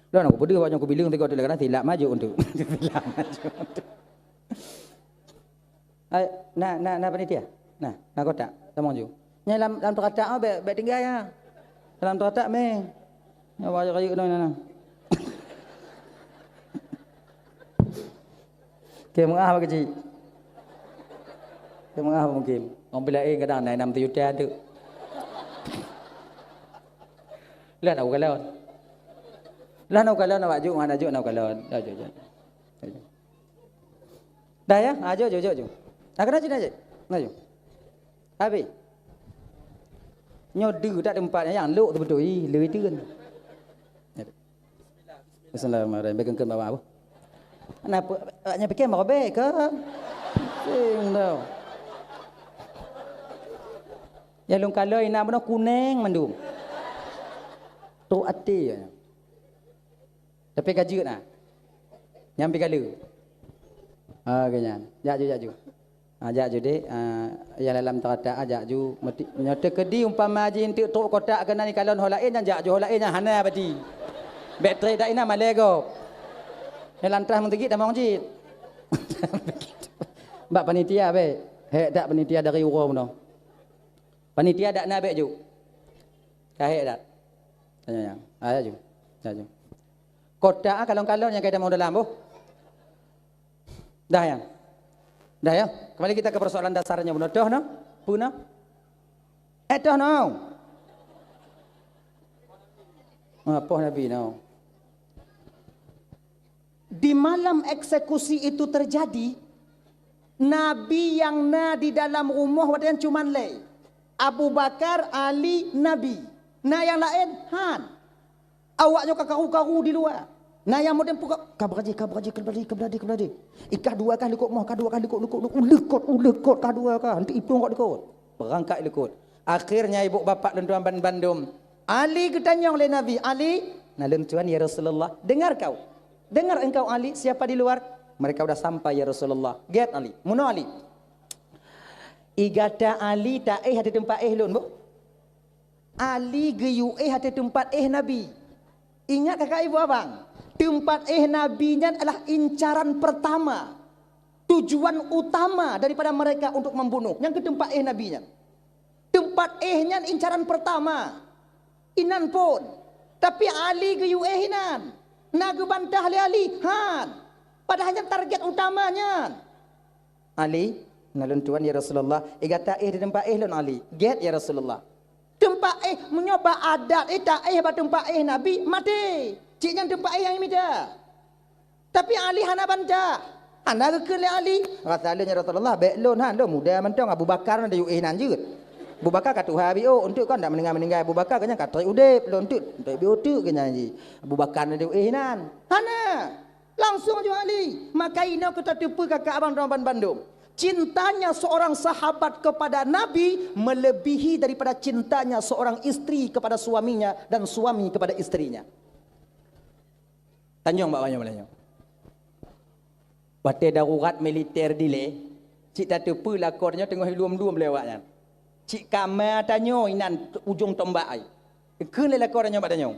Dah nak berdua banyak aku bilang tengok tu silap maju untuk silap maju. Nah panitia. Nah kotak tamang ju. Nya dalam teratak be tinggal ya. Dalam teratak me. Ya wajah kayu nah. Ke mengah apa kecil. Ke mengah mungkin. Orang bila kadang naik 6 juta tu. Lihat aku kalau lah nak kalau nak baju mana juk nak kalau dah juk. Dah ya, juk. Nak kena cina je. Nak juk. Habis. Nyodu tak tempatnya yang luk tu betul leuy teun. Bismillahirrahmanirrahim. Bekan bawa apa? Kenapa nya fikir mau be ke? Sing tau. Ya lung kalau ina beno kuning mandum. Tu ati ya. Tapi kaji nak. Nyampi kala. Ganyan. Jaju. Ajak ju dek. Yang dalam terata ajak ju nyata kedi umpama haji intik tok kotak kena ni kalon holain yang jak ju holain yang hana badi. Bateri dak ina malego. Yang lantras mentegit dah mangjit. Mbak panitia be. Hek dak panitia dari uro mno. Panitia dak na be ju. Kahit dah. Tanya yang. Ayo. Ayo. Kotak kalon-kalon yang kita mau dalam bu. Dah yang. Dah ya. Kembali kita ke persoalan dasarnya benar. Dah no? Puna? Dah no? Apa Nabi no? Di malam eksekusi itu terjadi, Nabi yang di dalam rumah wadian cuman lay. Abu Bakar, Ali, Nabi. Nah yang lain, Han. Awaknya karu-karu di luar. Nah yang modern pukul, kabraji, kebladi. Ikah dua kali lekut, kah dua kali lekut, kah dua kah. Nanti itu kok lekut. Berangkat lekut. Akhirnya ibu bapak dan tuan Bandung. Ali ketanya oleh Nabi. Ali, nalun tuan ya Rasulullah. Dengar kau. Dengar engkau Ali, siapa di luar? Mereka sudah sampai ya Rasulullah. Get Ali. Muno Ali. Igata Ali tak hati tempat lun bu. Ali geyu hati tempat Nabi. Ingat kakak ibu abang. Tempat nabinya adalah incaran pertama. Tujuan utama daripada mereka untuk membunuh. Yang ke tempat nabinya. Tempat nya incaran pertama. Inan pun. Tapi Ali geyu inan. Naga bantah Ali. Han. Padahal target utamanya. Ali. Nalun tuan ya Rasulullah. Igata di tempat lun Ali. Get ya Rasulullah. Tempat menyoba adat. Tak tempat Nabi. Mati. Ciknya tempat yang minta. Tapi Ali hana bantah. Hana ke Ali. Kata alihnya Rasulullah. Baik lun han. Lo muda mentong. Abu Bakar ada nan juga. Abu Bakar kata Tuhan untuk kan tak meninggal Abu Bakar kena kata udip lo untuk biutu kena ji. Abu Bakar ada nan. Hana. Langsung je Ali. Maka ino kita tipu kakak abang Ramban Bandung. Cintanya seorang sahabat kepada Nabi melebihi daripada cintanya seorang istri kepada suaminya dan suami kepada istrinya. Tanjung Mbak Banyak Malaysia. Bate darurat militer dile. Cik tak tepu lakornya tengah hilum-lum lewatnya. Cik kamar tanyo inan ujung tombak ai. Keun lakornya Mbak tanyo.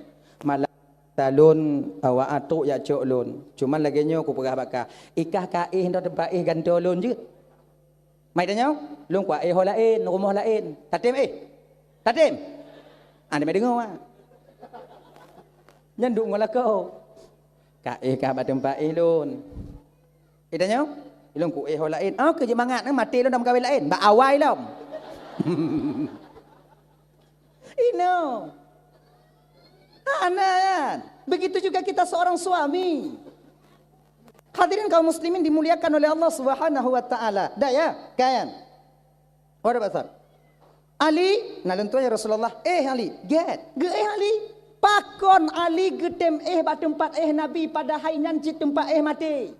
Malam talun awak atuk ya cok lun. Cuman lagi nyo ku perah bakar. Ikah kaih ndo tempat ganto lun je. Mai tanyo, lun kuat ho lain, rumah lain. Tatim Tatim. Anda mai dengar ah. Nyanduk ngolah kau. Kaih kah bat tempat lun. Tanyo, lun ku ho lain. Oh ke je mangat nang mati lun dalam kawin lain. Ba awai lom. Ino. Anak. Begitu juga kita seorang suami. Hadirin kaum muslimin dimuliakan oleh Allah Subhanahu wa taala. Dah ya, kan? Ora besar. Ali, nalun tu ya Rasulullah. Ali, get. Ali. Pakon Ali gedem bat tempat Nabi pada hainan cik tempat mati.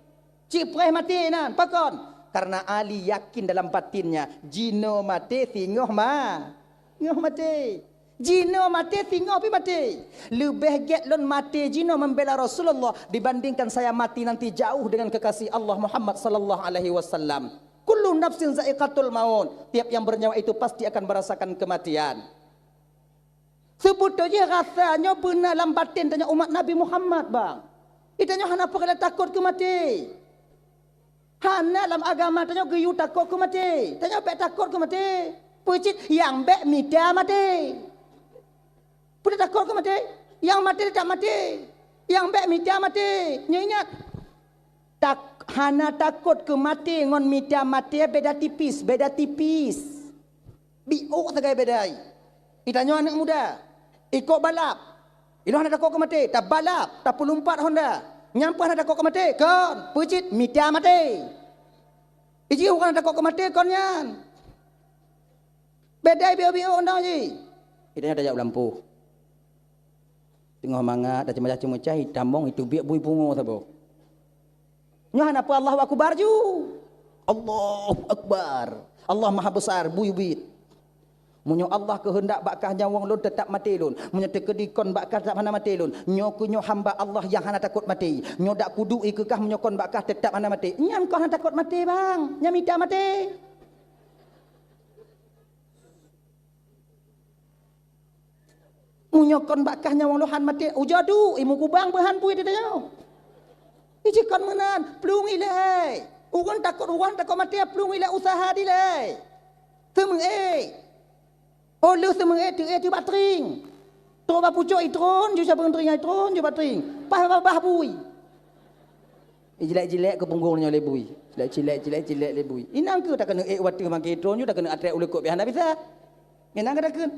Cik preh mati nan, pakon. Karena Ali yakin dalam batinnya, jino mati tingoh mati. Jino mati tinggal api mati. Lebih get lon mati jino membela Rasulullah dibandingkan saya mati nanti jauh dengan kekasih Allah Muhammad sallallahu alaihi wasallam. Kullu nafsin za'iqatul maut. Tiap yang bernyawa itu pasti akan merasakan kematian. Sebetulnya rasanya benar dalam batin tanya umat Nabi Muhammad bang. Itanya hana perkara takut ke mati. Hana dalam agama tanya geyu takut ke mati. Tanya pek takut ke mati. Pucit yang bek mida mati. Pudah takut ke mati? Yang mati tak mati. Yang baik mati mati. Ingat. Tak hana takut ke mati ngon mati beda tipis. Biuk tegai bedai. Itanya anak muda. Ikut balap. Ilo hana takut ke mati. Tak balap. Tak pelumpat Honda. Nyampah hana takut ke mati. Kon. Pucit mati. Iji orang takut ke mati kon yan. Bedai biuk Honda je. Itanya dah jauh lampu. Tengah mangat dah cemacah hitam mong itu biak bui bungo sabo. Nyohan apa Allahu akbar ju. Allahu akbar. Allah maha besar bui bit. Munyo Allah kehendak bakah nyawang lun tetap mati lun. Munyo tekedikon bakah tak mana mati lun. Nyo kunyo hamba Allah yang hana takut mati. Nyo dak kudu ikekah menyokon bakah tetap hana mati. Nyam kau hana takut mati bang. Nyam ida mati. Munyokon bakahnya wong lohan mati ujadu imu kubang bahan pui dia tanya. Ijikon menan plung ilai. Uang takut mati plung ilai usaha dilai. Temeng Oh lu temeng tu batring. Terus ba pucuk itron ju sabang tering itron ju batring. Bah bui. Jelek-jelek ke punggungnya lebui. Jelek lebui. Inang ke tak kena water makan itron ju tak kena atrak ulekut bihan bisa. Inang ke tak kena.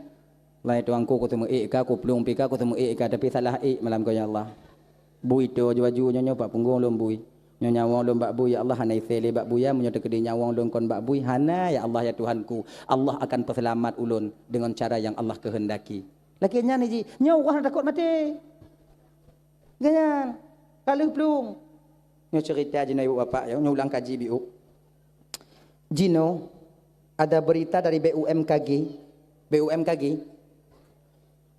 Lai tuang ku temu ka ku pelung pika ku temu ka tapi salah malam kau ya Allah. Bui tu ju nyonya pak punggung lom bui. Nyonya wong lom bak bui ya Allah hanai sele bak buya menyo tekedi nyawang lom kon bak bui hana ya Allah ya Tuhanku. Allah akan perselamat ulun dengan cara yang Allah kehendaki. Lakinya ni ji nyaw wah takut mati. Ganyan. Kalau pelung. Nyo cerita jino ibu bapak ya ulang kaji biu. Jino ada berita dari BUMKG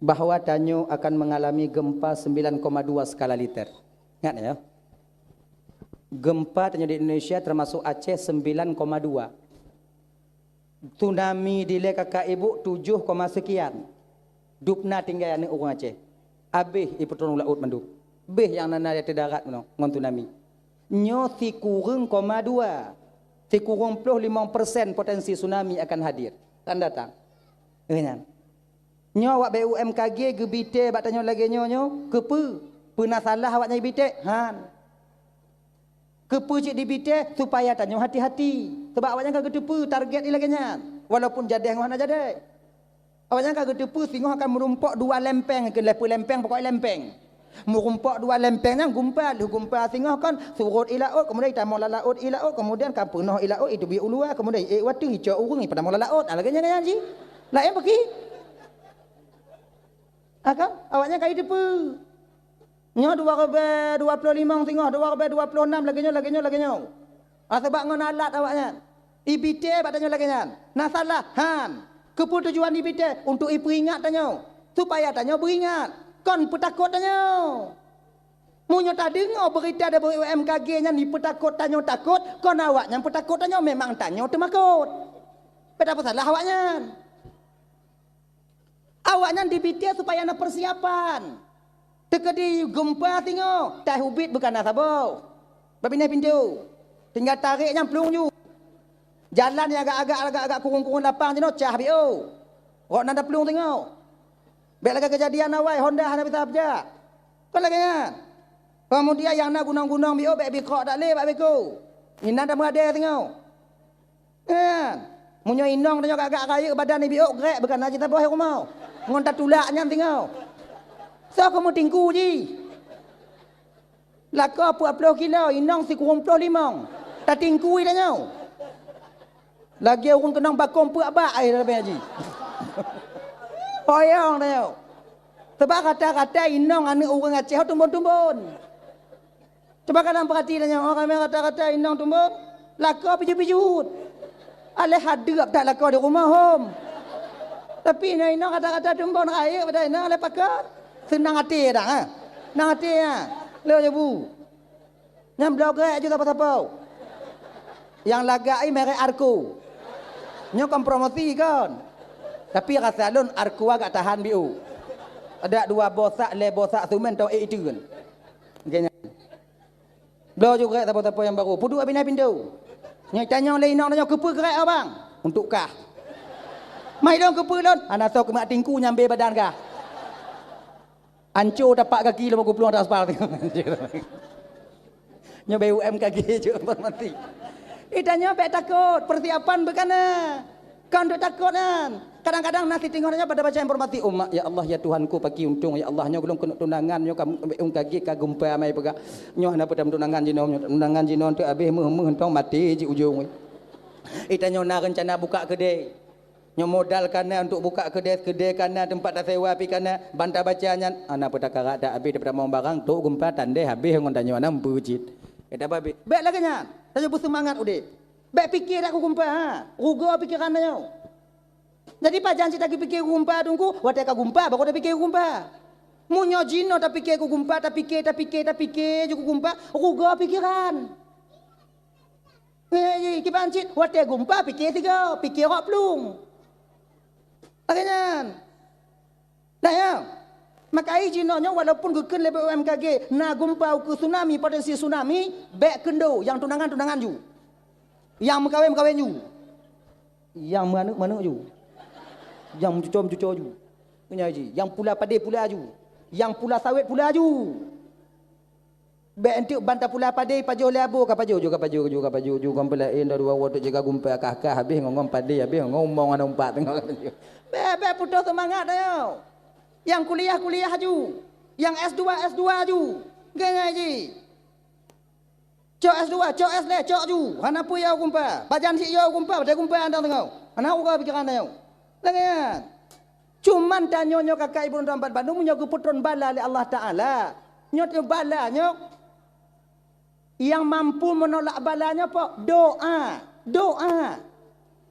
bahawa Tanyo akan mengalami gempa 9,2 skala Richter. Ingat ya? Gempa Tanyo di Indonesia termasuk Aceh 9,2. Tsunami di kakak ibu 7, sekian. Dupna tinggal yang orang Aceh. Abih ibu turun laut mandu. Beh yang nana di darat ngon tsunami. Nyo si kurang 2. Si kurang 50% potensi tsunami akan hadir. Akan datang. Ingat. Nyo awak BUMKG gebite bak tanyo lagi nyo kepe pernah salah awak nyai bite han kepe cik dibite supaya tanyo hati-hati sebab awaknya kagak tepu target lagi nya walaupun jadeh ngah jadeh awaknya kagak tepu singoh akan merumpok 2 lempeng ke lepu lempeng pokok lempeng merumpok 2 lempeng nang gumpal singoh kan surut ilaut kemudian tamol laut ilaut kemudian kan penuh ilaut itu bi ulua kemudian watu hijau urung pada mol laut lagi nya ji lain pergi akan awaknya kaya depu. Nyo 2,25 tengah, 2,26 lagi nyo. Sebab ngon alat awaknya. Ibite batanya lagi nyan. Nah salah han. Kepu tujuan ibite untuk iperingat tanyo. Supaya tanyo beringat. Kon petakut tanyo. Munyo tak dengar berita dari UMKG nya ni petakut tanyo takut, kon awaknya petakut tanyo memang tanyo temakut. Beda apa salah awaknya? Awaknya dibitir supaya ada persiapan. Tekedi gempa tengok. Tak hubit bukan nasabau. Babinai pintu. Tinggal tariknya pelung ju. Jalan yang agak kurung-kurung lapang je no cah bio. Rok nanda pelung tengok. Baik lagi kejadian awai Honda hana bisa abjak. Kau lagi kan? Kemudian yang nak gunung-gunung bio baik bikok tak leh baik biko. Ini nanda berada tengok. Kan? Munyo inong tengok agak kaya badan ni bio grek bukan aja tak boleh rumah. Ngontak tulaknya tengok. So kamu tinggu je. Laka 40 kilo, inang si kurang 25. Tak tinggu tengok. Lagi orang kenang bakong puak air lebih haji. Hoyong tengok. Sebab kata-kata inang anak orang Aceh tumbun-tumbun. Coba kadang perhati tengok orang yang kata-kata inang tumbun. Laka pijut-pijut. Alih hadap tak laka di rumah home. Tapi ina kata-kata tumbon raya pada ina oleh pakar. Senang hati dah ha. Senang hati ha. Leo je bu. Yang blog je apa-apa. Yang lagak ai merek Arko. Nyo kan promosi kan. Tapi rasa lun Arko agak tahan biu. Ada 2 bosak le bosak sumen tau itu kan. Genya. Blog juga apa-apa yang baru. Pudu abinai pintu. Nyo tanya le ina nyo kepe gerak abang. Untuk kah? Mai dong ke pelon. Anak tahu kemak tingku nyambe badan kah? Anco tapak kaki lu aku peluang atas aspal. Nyoba UMKG juga mati. Itanya pek takut, persiapan bekana. Kan duk takut kan. Kadang-kadang nasi tengoknya pada baca informasi umat ya Allah ya Tuhanku pagi untung ya Allah nyo belum kena tunangan nyo UMKG kagumpa mai pega. Nyo ana pada tunangan jino tunangan jino tu habis meh entong mati ji ujung. Itanya nak rencana buka kedai. Nyo modal kana untuk buka kedai kana tempat tak sewa pi kana bantah bacanya ana petaka tak habis daripada mau barang tu gempa tandai habis ngon tanyo ana mbujit. Eta babi. Baik lagi nya. Tanyo bersemangat udik. Baik fikir aku gempa ha. Rugo pikiran tanyo. Jadi pak janji tak fikir gempa tunggu, watai ka gempa baru dah fikir gempa. Munyo jino tak fikir ku gempa tak fikir juga gempa, rugo pikiran. Kipan cit watai gempa fikir tiga, fikir hok pelung. Akhirnya, nah ya, maka ijinnya walaupun guken lebih UMKG, na gumpa ke tsunami potensi tsunami, baik kendo yang tunangan ju, yang mengkawin ju, yang mana ju, yang cucuk ju, Punya haji. Yang pula padai pula aju. Yang pula sawit pula aju. Baik entik bantah pula padai pajo labu ka pajo juga kompelain dah dua waktu jaga gumpa kakak habis ngomong padai habis ngomong ana umpat tengok pajo. Bebe putus semangat dah. Yang kuliah aju. Yang S2 aju. Geng haji. Cok S2, cok S le, cok ju. Hana pu yau gumpa. Bajan si yau gumpa, pada gumpa anda tengok. Hana uga pikiran dah. Lengan. Cuman tanyo kakak ibu tempat Bandung nyok putron bala oleh Allah Taala. Nyok bala nyok. Yang mampu menolak balanya apa? Doa.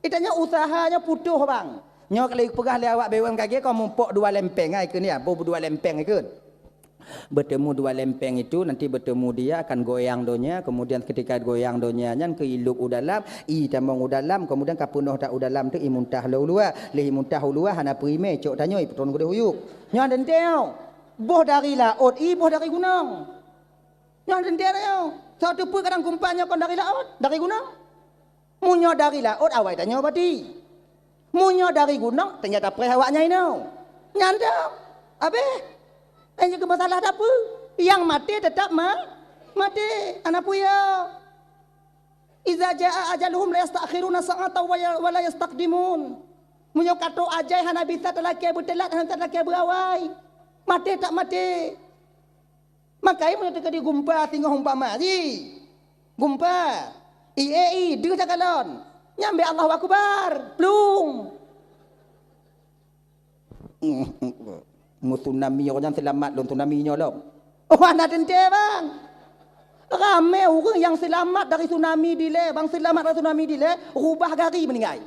Itanya usahanya putuh bang. Nyok lagi pegah le awak BUMKG kau mumpuk dua lempeng ai ke ni apa dua lempeng ai ke. Bertemu dua lempeng itu nanti bertemu dia akan goyang donya kemudian ketika goyang donya nyan ke iluk udalam i tambang udalam kemudian kapunoh tak udalam tu i muntah lua leh muntah lua hana prime cok tanyo i petron gede huyuk nyan denteo boh dari laut i boh dari gunung nyan denteo satu pu kadang kumpanya kon dari laut dari gunung munyo dari laut awai tanyo bati munyo dari gunung ternyata pre awaknya ino nyandang abe ini ke masalah apa? Yang mati tetap mati. Anak puya. Iza jaa ajaluhum la yastakhiruna sa'atan wa la yastaqdimun. Munyo kato ajai hana bisa telaki betelat hana telaki berawai. Mati tak mati. Makai munyo teka di gumpa tinggal umpama ji. Gumpa. IAI dia takalon. Nyambe Allahu Akbar. Plung. Mu tsunami orang selamat lom tsunami nyo lom. Oh mana tente bang. Ramai orang yang selamat dari tsunami dile, bang selamat dari tsunami dile, rubah gari meninggal.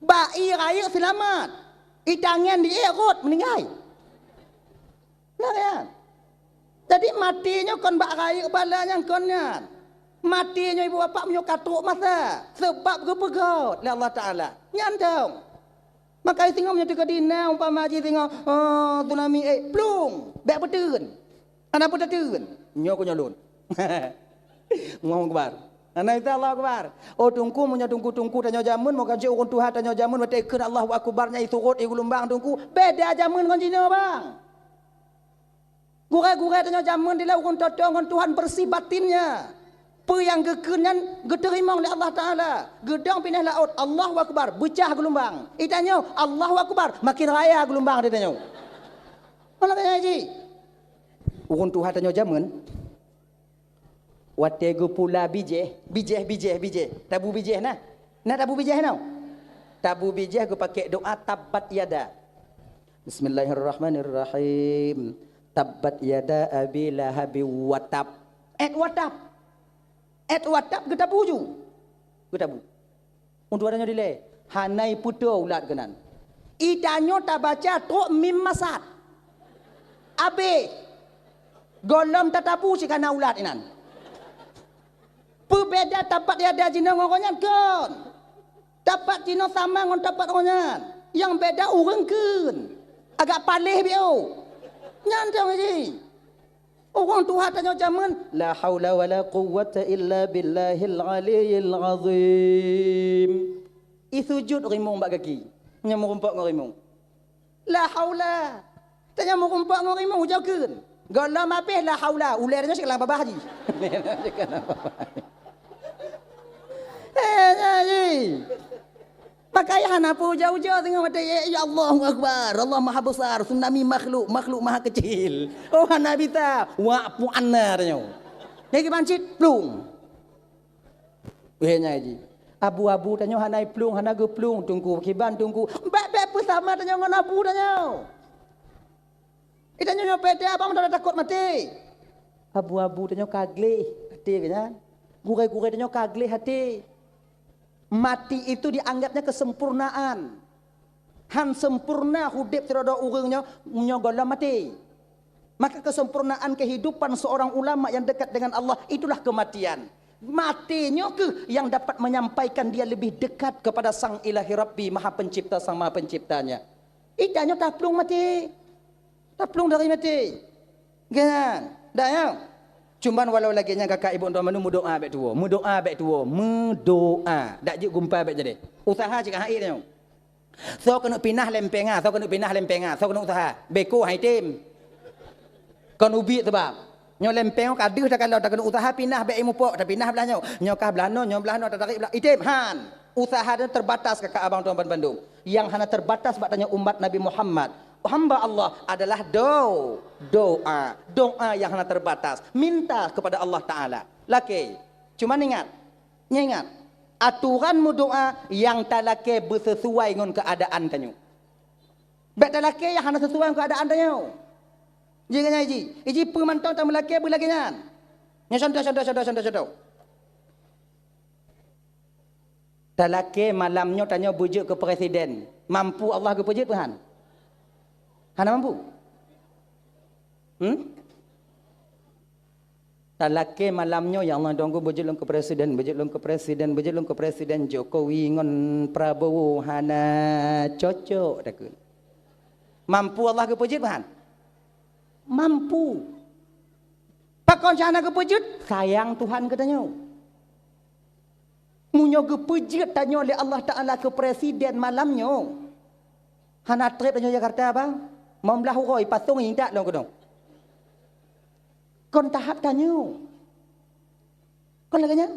Bai air selamat. Itangan di erot meninggal. Nah ya. Jadi matinya kon bak air balanya konnya. Matinya ibu bapa menyo katuk masa sebab gepegot oleh Allah Taala. Nyandong. Maka tengok punya dekat dina umpama haji tengok tsunami plung bek betun ana pun tetun nyo ko nyolun ngomong kebar ana itu Allah akbar tungku punya tungku tanyo jamun mau kaji urun Tuhan tanyo jamun betekeun Allahu akbarnya itu rot lumbang tungku beda jamun kon jino bang gure tanyo jamun dila urun totong kon Tuhan bersih batinnya apa yang gekenyan geterima oleh Allah Taala gedang pindah laut Allahu Akbar pecah gelombang itanyo Allahu Akbar makin raya gelombang dia tanyo mana tanya haji urun Tuhan tanyo jamun wategu pula bijeh tabu bijeh nah tabu bijeh no tabu bijeh go pakai doa tabat yada Bismillahirrahmanirrahim tabat yada abi lahabi watab watab kita puju. Untuk adanya dile. Hanai putu ulat kenan. Itanyo tak baca tok mim masat. Abe. Golom tatapu si kana ulat inan. Perbeda tapat dia ada jina ngoronyan kon. Tapat jina sama ngon tapat ngoronyan. Yang beda urang kun. Agak palih bio. Nyantang aja. Orang Tuhan tanya zaman la haula wala quwwata illa billahil aliyil azim. Isujud rimung bak kaki. Nya merumpak ngorimung. La haula. Tanya merumpak ngorimung jaukeun. Gala mapeh la haula. Ulernya sik lang babah haji. Pakai hana pu jauh-jauh tengok mata ya Allahu Akbar Allah Maha Besar tsunami makhluk Maha kecil oh hana bita wa pu anna tanyo lagi bancit plung behnya haji abu-abu tanyo hanai plung hana ge plung tungku kiban tungku bek pu sama tanyo ngon abu tanyo itanyo pete abang dah takut mati abu-abu tanyo kagle hati kenya gure-gure tanyo kagle hati mati itu dianggapnya kesempurnaan. Han sempurna hudip tiada urangnya menyogolah mati. Maka kesempurnaan kehidupan seorang ulama yang dekat dengan Allah itulah kematian. Matinya ke yang dapat menyampaikan dia lebih dekat kepada Sang Ilahi Rabbi Maha Pencipta Sang Maha Penciptanya. Itanya taplung mati. Taplung dari mati. Kan? Dah ya? Cuman walau lagi nya kakak ibu tuan manu mudoa bek tuo. Mudoa. Dak je gumpa bek jadi. Usaha cik hai tanya. So kena pinah lempenga, so kena pinah lempenga, so kena usaha. Beko hai tim. Kon ubi sebab nyo lempeng kadeh dah kalau tak kena usaha pinah be ilmu pok, dah pinah belah nyo. Nyo kah belah no, nyo belah no tak tarik belah. Itim han. Usaha dia terbatas kakak abang tuan Bandung. Yang hanya terbatas batanya umat Nabi Muhammad. Hamba Allah adalah doa. Doa yang hanya terbatas. Minta kepada Allah Ta'ala. Laki. Cuma ingat. Aturanmu doa yang tak laki bersesuai dengan keadaan tanyo. Baik tak laki yang hanya sesuai dengan keadaan tanyo. Jangan iji pemantau tak melaki berlaki nyan. Contoh. Tak laki malamnya tanya bujuk ke presiden. Mampu Allah ke bujuk Tuhan? Hana mampu? Tak laki malamnya ya Allah dongku bujuk ke presiden Jokowi ngon Prabowo hana cocok takut. Mampu Allah ke bujuk Tuhan? Mampu. Pakon jana ke pejut sayang Tuhan katanya. Munyo ke pejut tanya oleh Allah Taala ke presiden malamnya. Hana trip tanya Jakarta bang. Mau belah huroi patung indak dong kodong. Kon tahap tanya. Kon laganya?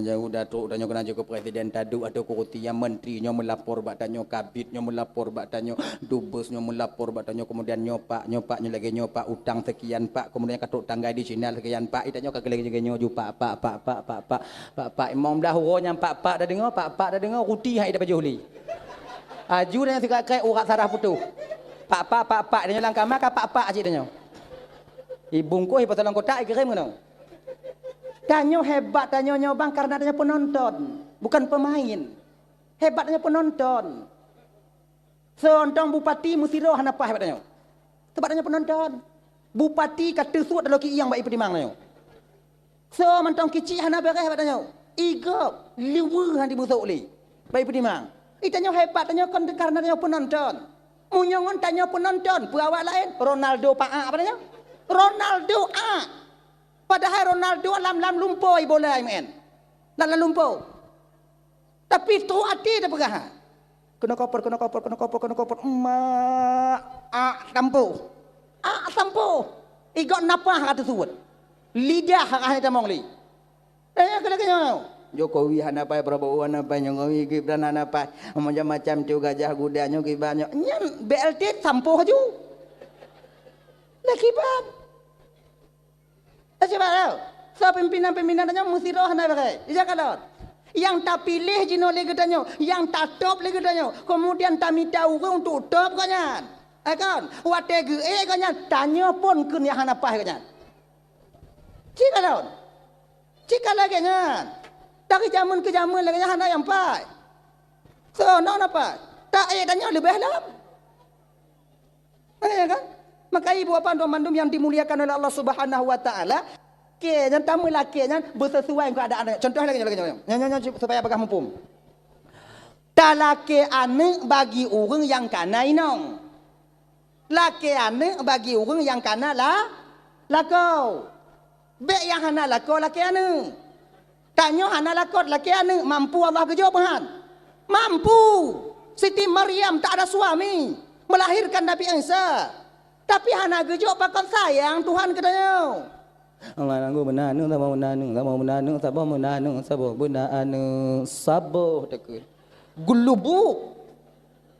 Jauh datuk tanya kena ke presiden tadu atau kurutiya menteri nyo melapor bak tanyo kabit nyo melapor bak tanyo dubes nyo melapor bak tanyo kemudian nyopak nyo lagi nyopak utang sekian pak kemudian katuk tanggai di Cina sekian pak itanyo kagak lagi nyo ju pak imam dah huronya pak dah dengar ruti hai dah baju li aju dah sikak kai urat sarah putu pak dia lang kamar ka pak cik dia ibungku pasal kotak kirim ngono. Tanyo hebat tanyo bang karena tanyo penonton, bukan pemain. Hebatnya penonton. Seontong bupati Musiro hanapa hebat tanyo. Sebab tanyo penonton. Bupati kata suat dalam ki yang baik pertimang tanyo. So mentong kicik hanapa hebat tanyo. Igop liwu han dibusuk li. Baik pertimang. Tanyo hebat tanyo kan karena tanyo penonton. Munyongon tanyo penonton, perawak lain Ronaldo Paa apa tanyo? Ronaldo A. Padahal Ronaldo lam lumpoi bola men. Lam lumpoi. Tapi tu hati dah pegah. Kena koper. Tampu. Igot napah kata suwet. Lidah hak ada mong li. Kena. Jokowi hanapai Prabowo hanapai Jokowi Gibran hanapai macam-macam tu gajah gudanya kibanyo. Nyan BLT tampu haju. Lagi bab. Coba tahu. So pimpinan-pimpinannya mesti roh nak pakai. Ija kalot. Yang tak pilih jino lagi katanya, yang tak top lagi katanya. Kemudian tak minta orang untuk top katanya. Kan? Wate ge katanya tanya pun kun yang apa katanya. Cik kalot. Cik lagi nya. Dari zaman ke zaman lagi hana yang pai. So no apa? Tak tanya lebih lah. Kan? Maka ibu bapa tuan mandum yang dimuliakan oleh Allah Subhanahu wa taala, ke yang tamu laki yang bersesuai dengan keadaan. Contoh lagi nyanyi supaya bagah mumpung. Talake ane bagi orang yang kana inong. Laki ane bagi orang yang kana lakau. Be yang hana lakau laki ane. Tanya hana lakau laki ane mampu Allah ke jawaban. Mampu. Siti Maryam tak ada suami, melahirkan Nabi Isa. Tapi hana gejo pakon sayang Tuhan katanya. Allah nanggu menanu sabo menanu sabo takut. Gulubu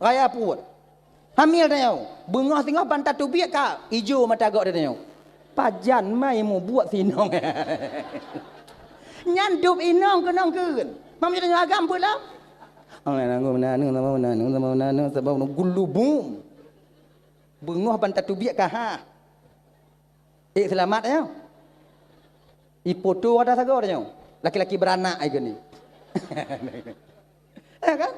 raya puat. Hamil tanya. Bengah tengah bantat tu biak ka ijo mata gak tanya. Pajan mai mu buat sinong. Nyandup inong kenong keun. Mam tanya agam pula. Allah nanggu menanu sabo gulubu. Bengah bantat tu biak kah? Selamat ya. Ipoto ada sago nya. Laki-laki beranak ai gini. Kan?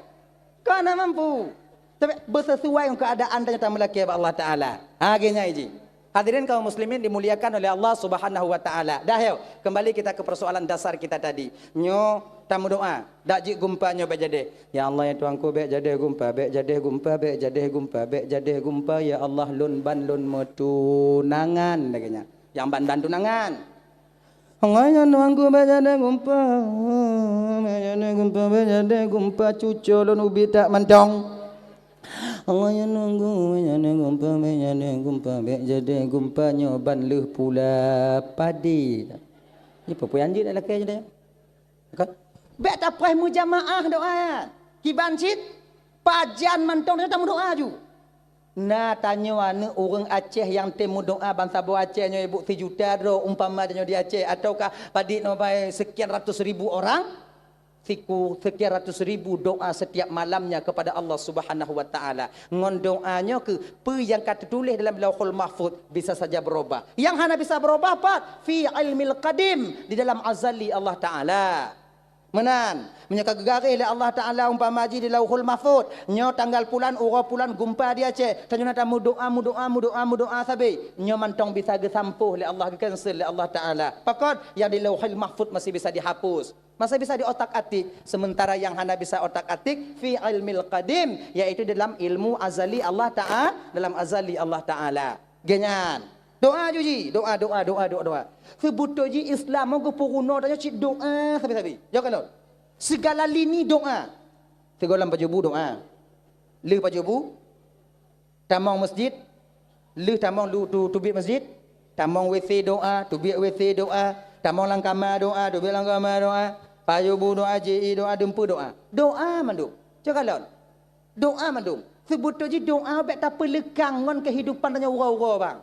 Kana mampu. Tapi bersesuai dengan keadaan dan melaki Allah Taala. Gini iji. Hadirin kaum muslimin dimuliakan oleh Allah Subhanahu wa taala. Dah yuk, kembali kita ke persoalan dasar kita tadi. Nyo tamu doa, dak jik gumpa nyo be jade. Ya Allah ya Tuanku be jade gumpa, be jade gumpa, be jade gumpa, be jade gumpa ya Allah lun ban lun metu nangan laganya. Yang ban tunangan. Ngaya nunggu bajane gumpa, bajane gumpa cucu lon ubi tak mantong. Ngaya nunggu bajane gumpa, bajane gumpa nyoban leh pula padi. Ni apa anjir dah laki je dah. Kan? Bek tak payah mujamaah doa. Kiban sit pajan mantong dia tamu doa ju. Nah tanya mana orang Aceh yang temu doa bangsa Bo Aceh nyo ibu 3 juta do umpama dia di Aceh ataukah padik no bai sekian ratus ribu orang sekian ratus ribu doa setiap malamnya kepada Allah Subhanahu wa taala. Ngon doanya ke apa yang kata tulis dalam Lauhul Mahfuz bisa saja berubah. Yang hanya bisa berubah apa? Fi ilmil qadim, di dalam azali Allah taala. Menan menyaka gegaris oleh Allah Taala umpama haji di Lauhul Mahfuz nyo tanggal pulan ura pulan gumpa dia Aceh tanya nata mu doa sabi nyo mantong bisa gesampuh oleh Allah cancel oleh Allah Taala pakot yang di Lauhul Mahfuz masih bisa dihapus masih bisa diotak-atik sementara yang hanya bisa otak-atik fi ilmil qadim yaitu dalam ilmu azali Allah Taala dalam azali Allah Taala genyan doa juji doa sebuto ji Islam mau puruno tanya cik doa sabi jawab kan segala lini doa segala pajubu doa le pajubu tamang masjid le tamang tubi masjid tamang WC doa tubi WC doa tamang langkama doa tubi langkama doa pajubu doa ji doa dempu doa mandum jawab kan doa mandum sebuto ji doa bek tak pelekang ngon kehidupan tanya ura-ura bang.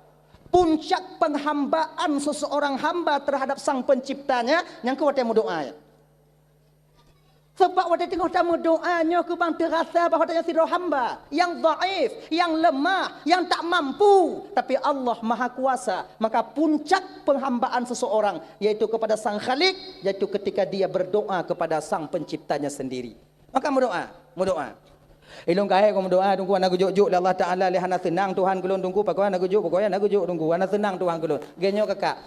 Puncak penghambaan seseorang hamba terhadap sang penciptanya yang ke waktu doa. Sebab waktu tengok tamu doanya ke bang terasa bahawa dia sidro hamba yang dhaif, yang lemah, yang tak mampu, tapi Allah Maha Kuasa. Maka puncak penghambaan seseorang yaitu kepada sang Khalik, yaitu ketika dia berdoa kepada sang penciptanya sendiri. Maka berdoa. Ilung kae ko doa tunggu ana gujuk Allah Taala le hana senang Tuhan kulun tunggu pakoy ana gujuk tunggu ana senang Tuhan kulun genyo kakak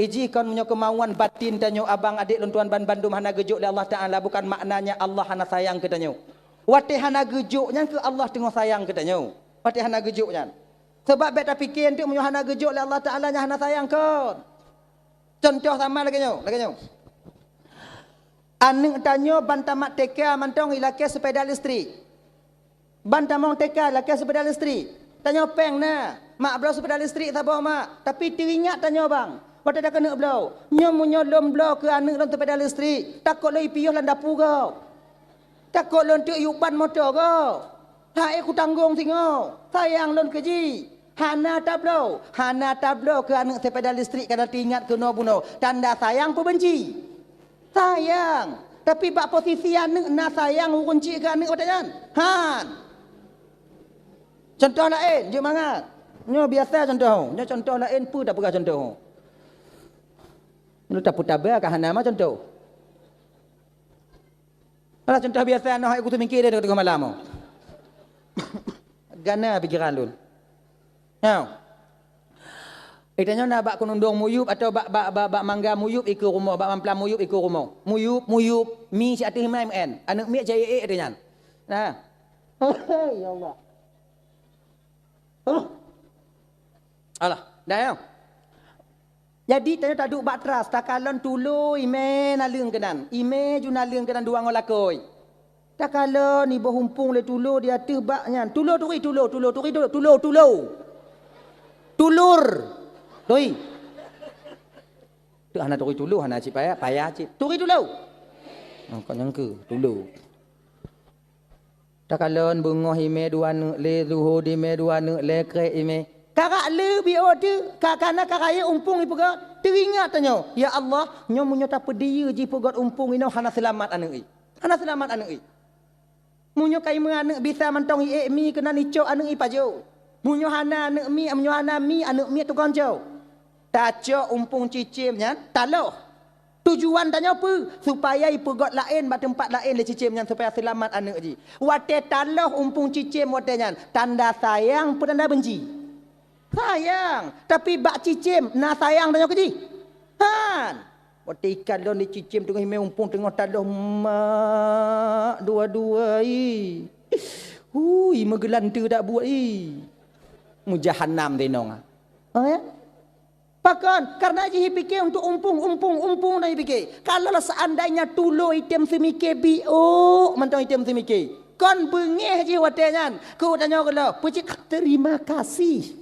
iji kon menyo kemauan batin tanyo abang adik lun tuan ban bandum hana gujuk le Allah Taala bukan maknanya Allah hana sayang ke tanyo wate hana gujuk nyan ke Allah tengok sayang ke tanyo wate hana gujuk nyan sebab bet tak fikir tu menyo hana gujuk le Allah Taala nya hana sayang kon contoh sama lagi nyo aning tanyo bantamat teka mantong ilake sepeda listrik bantamong teka laki sepeda listrik. Tanya peng na. Mak belau sepeda listrik tak bawa mak. Tapi teringat tanya bang. Waktu dah kena belau. Nyomunya lom belau ke anak dalam sepeda listrik. Takut lagi piyuh dalam dapur kau. Takut lon tu yuban motor kau. Hai aku tanggung tengok. Sayang lon keji. Hana tablau ke anak sepeda listrik kerana teringat kena bunuh. Tanda sayang pun benci. Sayang. Tapi bak posisi anak nak sayang kunci ke anak otaknya. Han. Contoh lain, je mangat. Nyo biasa contoh. Nyo contoh lain pun tak pernah contoh. Lu tak putar ber ke hana mah contoh. Kalau contoh biasa noh aku tu mikir dia tengah malam. Gana pikiran lu. Now. Itanya nak bak kunundung muyup atau bak mangga muyup ikut rumah, bak mamplam muyup ikut rumah. Muyup mi si atih MN. Anak mi jaya dia. Nah. Ya Allah. Alah, dah ya. Jadi tanya tak duk batras, tak kalon tulu ime nalung kenan. Ime ju nalung kenan dua ngolakoi. Tak kalon ni berhumpung le tulu dia tebaknya. Tulur. Doi. Tu anak tulu anak cip payah cip. Turi tulu. Kau nyangka tulu. Tak kalon bungoh ime dua nak le luho di me dua nak le krek ime. Karak le bio tu kakana karaya umpung ipu god. Teringat tanya, ya Allah, nyo munyo tak pedia ji pu god umpung ino hana selamat anak i. Hana selamat anak i. Munyo kai menganak bisa mantong i mi kena nicok anak i pajo. Munyo hana anak mi anak mi tu konjo. Taco umpung cicimnya taloh. Tujuan tanya apa? Supaya ipu god lain bat tempat lain le cicimnya supaya selamat anak ji. Wate taloh umpung cicim watenya tanda sayang pun tanda benci. Sayang, tapi bak cicim na sayang tanya ke ji. Han. Wate ikan lon di cicim tengah hime umpung tengah taloh mak dua-dua i. Hui megelantu tak buat i. Mujahannam tenong. Oh ya? Pakon, karena je fikir untuk umpung dah fikir. Kalau lah seandainya tulo item semikir biuk, mentang item semikir. Kon bengih je watenya. Ku tanya kalau, pucik terima kasih.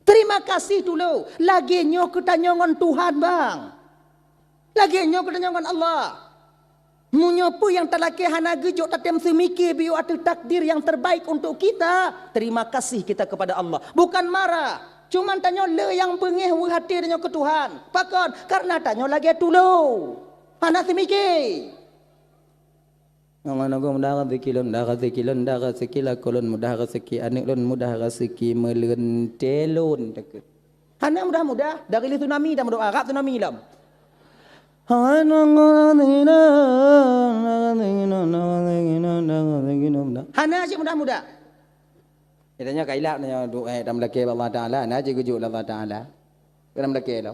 Terima kasih tulo. Lagi nyo kita nyon Tuhan bang. Lagi nyo kita nyon Allah. Munyopu yang telaki hana gejuk tatem semikir biu atu takdir yang terbaik untuk kita. Terima kasih kita kepada Allah. Bukan marah. Cuman tanya le yang bengih hati tanya ke Tuhan. Pakon karena tanya lagi tulu. Hana semikir. Ngomong mudah rezeki lakolon mudah rezeki anik lon mudah rezeki melen telon deket. Hana mudah dari tsunami dah doa Arab tsunami lam. Hana aja mudah-mudah. Katanya kailak nanya doa dalam laki Allah Taala, hana aja gejuk Allah Taala. Dalam laki lo.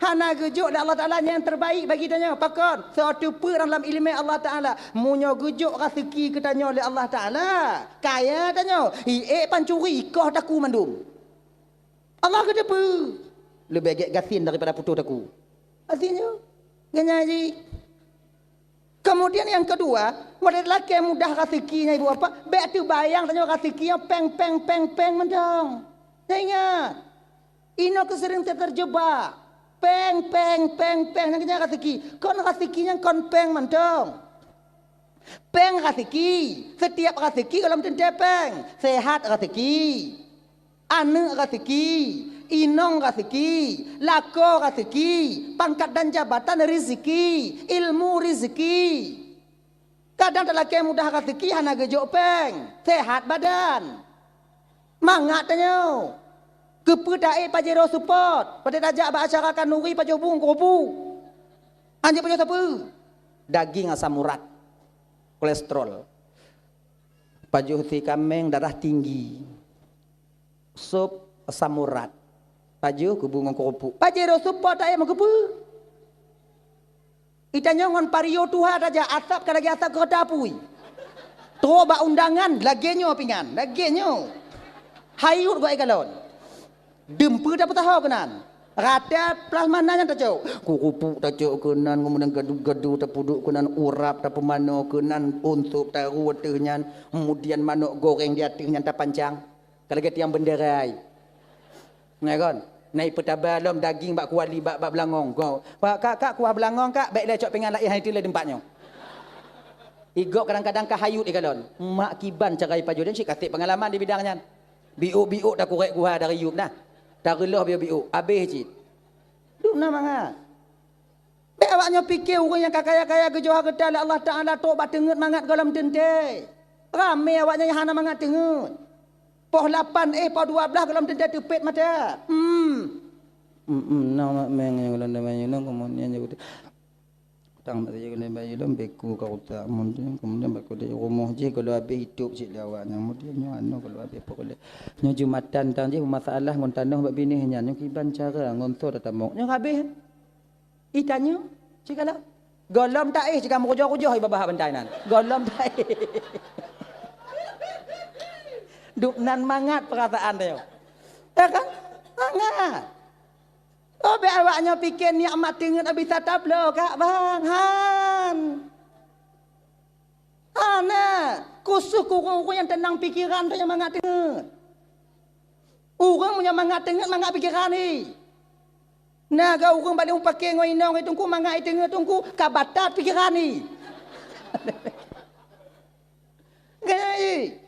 Hana gejuk Allah Taala yang terbaik bagi tanya. Pakon, suatu per dalam ilmu Allah Taala. Munyo gejuk rezeki ketanya oleh Allah Taala. Kaya tanya, pancuri ikoh taku mandum. Allah kata apa? Lebih agak gasin daripada putus taku. Artinya, ganyaji. Kemudian yang kedua, wanita lelaki yang mudah rezekinya ibu apa? Baik tu bayang tanya rezekinya peng mendong. Saya ingat, ino kesering terjebak. Peng, yang kena rezeki. Kon rezekinya kon peng mendong. Peng rezeki, setiap rezeki kalau tentu peng. Sehat rezeki, anak rezeki. Inong rezeki, lako rezeki, pangkat dan jabatan rezeki, ilmu rezeki. Kadang lelaki mudah rezeki hana gejuk peng, sehat badan. Mangat tanya. Kepedai pajero support, pada tajak acara kanuri pajero bung kopu. Anjir pajero siapa? Daging asam urat, kolesterol. Pajero si kambing darah tinggi. Sup asam urat. Paju ke bunga kerupuk. Pajero support tak mau kepu. Itanya ngon pario Tuhan aja asap ke lagi asap ke dapui. Toba undangan lagenyo pingan, lagenyo. Hayut gua egalon. Dempu dapat tahu kenan. Rata plasmananya tak jauh. Kerupuk tak jauh kenan, kemudian gaduh tak puduk kenan, urap tak pemano kenan, untuk taruh tehnya, kemudian manuk goreng di atasnya tak panjang. Kalau kita yang benderai. Ngai kan? Naik petabalom daging bak kuali bak belangong. Kak kuah belangong kak baik dah cok pengan lai hai tu le tempatnya. Igok kadang-kadang ka hayut ikalon. Mak kiban carai paju dan sik katik pengalaman di bidangnya. Biuk dah korek kuah dari yub nah. Dah relah biuk habis cik. Duk na manga. Baik awaknya fikir orang yang kaya-kaya gejoh harta Allah Taala tok bak tengut mangat dalam dente. Ramai awaknya yang hana mangat tengut. Poh 8 poh 12 kalau tidak tepet mata. Nama meng yang kalau namanya nong kemudian juga tang mata juga namanya nong beku kau tak kemudian beku di rumah je kalau habis hidup cik lawaknya kemudian nyo anu kalau habis pokok nyo jumatan tang je masalah ngon tanah bab bini nya nyo kiban cara ngonto tatamok nyo habis itanyo cik kalau golom tak jika mau kujoh ibabah bantai nan golom tak Duknan mangat perkataan dia. Ya kan? Mangat. Oh, be awaknya fikir nikmat dengan habis tablo kak bang. Hana, kusuh kurang yang tenang pikiran tu yang mangat dengan. Orang punya mangat dengan mangat pikiran ni. Nah, kau orang balik pakai ngoinong itu ku mangat dengan tungku kabatat pikiran ni. Gaya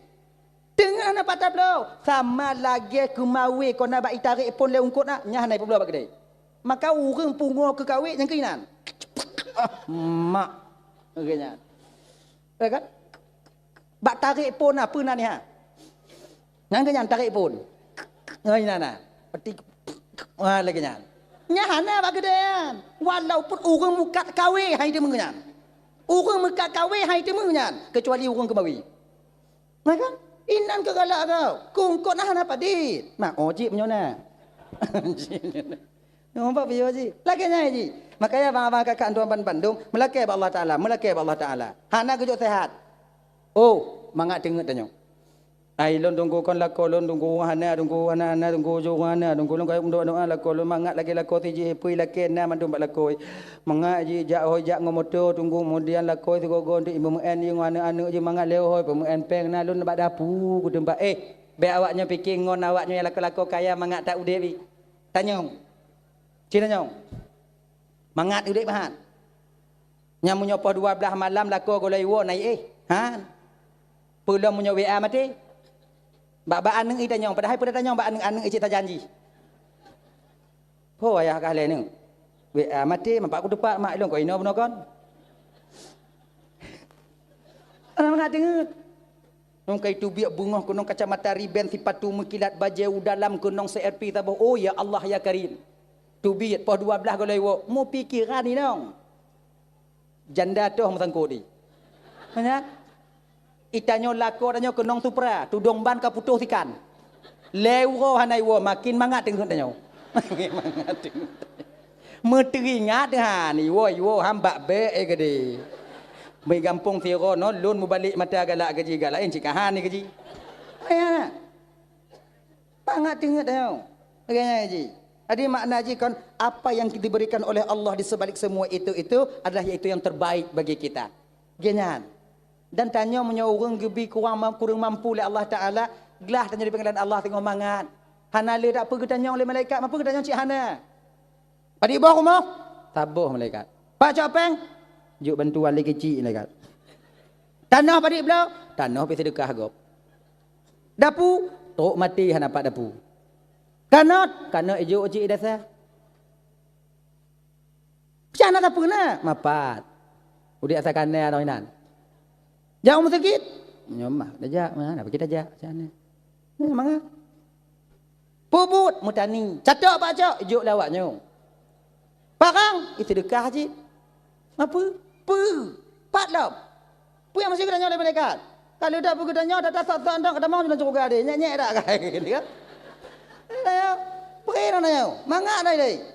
dengan apa tablo sama lagi kumawi kau nak itarik pun le ungkut nak nyah naik pula bak kedai. Maka orang pungo ke kawin yang keinan. Mak. Okeynya. Ya kan? Bak tarik pun apa nak ni ha? Nang kenyan tarik pun. Ngai nana. Peti lagi nyan. Nyah na bak kedai. Walaupun orang muka kawin hai dia mengenyan. Orang muka kawin hai dia mengenyan kecuali orang kemawi. Ya kan? Inan kegalak kau. Kungkot nah apa dit? Mak ojib punya na. Nampak video ji. Lagi nya ji. Makanya abang-abang kakak tuan Bandung melaki Allah Taala, melaki Allah Taala. Hana kejut sehat. Oh, mangat dengut tanya. Ai lon tunggu kon lako lon tunggu hana tunggu hana tunggu jurana tunggu lon kai doa lako lon mangat lagi lako tiji pui laki na mandum bak lako mangat ji jak hoi jak ngomoto tunggu kemudian lako tu gogon tu ibu en yang anu je mangat leo hoi pemen peng na lon bak dapu ku tempat be awaknya fikir ngon awaknya yang lako kaya mangat tak udek bi tanyong cina nyong mangat udek bahan nyamunyo po 12 malam lako golai wo nai ha pulang munyo WA mati Bak aneng ita nyong padahal pada tanyong bak aneng cita janji. Po ayah kale ni. Mati mampak aku depak mak long ko ino beno kon. Ana mengat nong kai tu biak bunga kunong kacamata riben sipatu mekilat bajau dalam kunong CRP tabuh. Oh ya Allah ya Karim. Tu biak po 12 golai wo. Mu pikiran ni nong. Janda tu hang sangko di. Banyak itanyo lako danyo kenong tupra tudong ban ka putuh tikan lewo hanai wo makin mangat tengok danyo mangat tengok meteringat ha ni wo hamba be gede mai gampung tiro no lun mu balik mata galak gaji galak en cikahan ni gaji ayana mangat tengok danyo agaknya ji jadi makna ji kan apa yang diberikan oleh Allah di sebalik semua itu adalah itu yang terbaik bagi kita genyan. Dan tanya punya orang gebi kurang mampu oleh Allah Ta'ala. Gelah tanya di pengadilan Allah tengok mangat. Hana le tak pergi tanya oleh malaikat. Apa pergi tanya Cik Hana? Pada ibu rumah? Tabuh malaikat. Pak Copeng? Juk bantuan lagi kecil malaikat. Tanah pada belau? Tanah pergi sedekah gop. Dapu? Tok mati Hana pak dapu. Kanot? Kanot ijuk cik dasar. Macam mana dapu na? Mapat. Udik asal kanai anoinan. Jauh masjid, nyomah, dajak mana? Bagi dajak, macam mana? Ni mana? Puput, mutani, catok pak cok, ijuk lawaknya. Parang, itu dekah je. Apa? Pat lam. Pu yang masih kedanya oleh mereka. Kalau dah pergi kedanya, dah tak dah kata mau jalan cukup ada, nyek tak kayak gitu kan? Pergi nanya, mangak dah ini.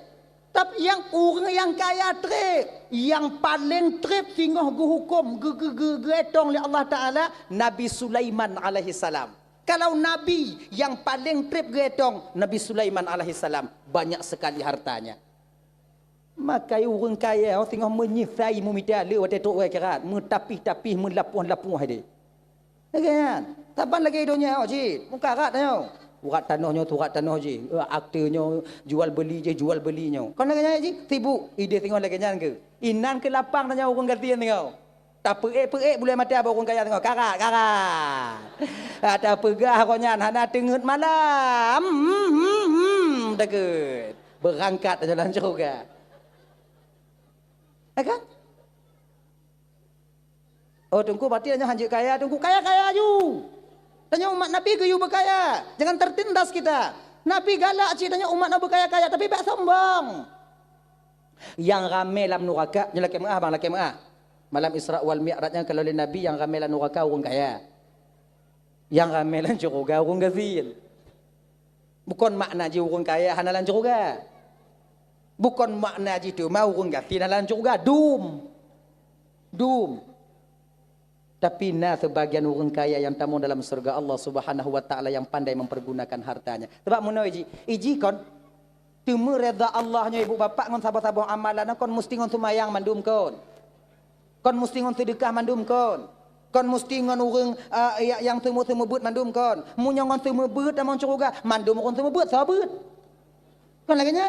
Tapi yang orang yang kaya trip, yang paling trip tinggal hukum getong oleh Allah Ta'ala, Nabi Sulaiman alaihi salam. Kalau Nabi yang paling trip getong, Nabi Sulaiman alaihi salam, banyak sekali hartanya. Maka orang kaya, orang tengah menyisai memidala, waktu tu orang kerat, mentapih-tapih, melapuh-lapuh dia. Kan? Taban lagi dunia, cik. Muka rat tanya. Urat tanahnya tu urat tanah je. Aktenya jual belinya. Kau nak kena je? Sibuk. Ide tengok lagi jangan ke? Inan ke lapang tanya orang gantian tengok. Tak perik boleh mati apa orang kaya tengok. Karat. Tak pegah konyan. Hana tengut malam. Dekat. Berangkat jalan juga. Kan? Oh tunggu berarti hanya hanjik kaya. Tunggu kaya-kaya ju. Tanya umat Nabi ke you berkaya. Jangan tertindas kita. Nabi galak cik tanya umat Nabi berkaya-kaya. Tapi tak sombong. Yang ramai dalam neraka. Yang laki ma'ah bang, laki ma'ah. Malam Isra' wal Mi'rajnya kalau oleh Nabi yang ramai dalam neraka orang kaya. Yang ramai dalam syurga orang gazil. Bukan makna je orang kaya hana dalam syurga. Bukan makna je tu mau orang gazil dalam syurga. Dum. Tapi sebagian orang kaya yang tamu dalam surga Allah Subhanahu wa taala yang pandai mempergunakan hartanya. Sebab mun iji kon temu redha Allahnya ibu bapa ngon sabar-sabar amalan kon mesti ngon sumayang mandum kon. Kon mesti ngon sedekah mandum kon. Kon mesti ngon urang yang temu beut mandum kon. Mun ngon temu beut dalam surga mandum kon temu beut sabeut. Kon lagi nya?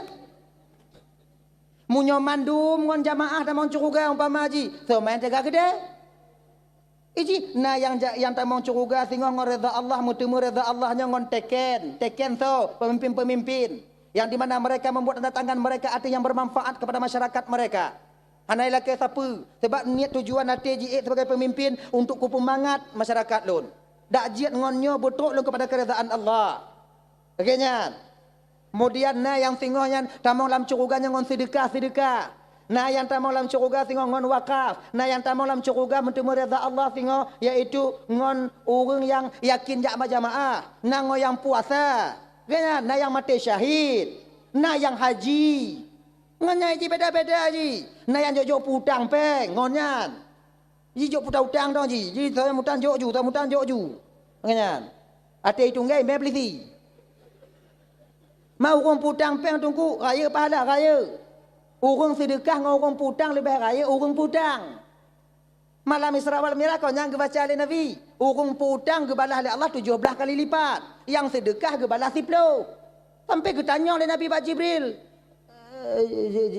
Mun mandum ngon jamaah dalam surga umpama haji, so main jaga gede. Iji, nah yang tak mau curuga tengok ngon reda Allah, mutemu reda Allahnya ngon teken so pemimpin-pemimpin yang di mana mereka membuat tanda tangan mereka ada yang bermanfaat kepada masyarakat mereka. Hanai laki siapa? Sebab niat tujuan nanti ji sebagai pemimpin untuk kupumangat masyarakat lun. Dak jiat ngonnya betul lun kepada keredaan Allah. Okeynya. Kemudian nah yang tengoknya tamang dalam curuganya ngon sedekah. Nah yang tamu dalam syurga tengok ngon wakaf. Nah yang tamu dalam syurga mentemu redha Allah tengok iaitu ngon orang yang yakin jamaah. Nah ngon yang puasa. Nah yang mati syahid. Nah yang haji. Ngonnya haji beda-beda haji. Nah yang jok putang peng ngonnya. Ji jok putang dong ji. Ji saya mutan jok ju, Ngonnya. Ate itu ngai me peliti. Mau urung putang peng tungku raya pahala raya. Urung sedekah dengan urung putang lebih raya urung putang. Malam Isra wal Mi'raj kau yang baca oleh Nabi. Urung putang gebalah oleh Allah 17 kali lipat. Yang sedekah gebalah 10. Sampai ketanya oleh Nabi Pak Jibril.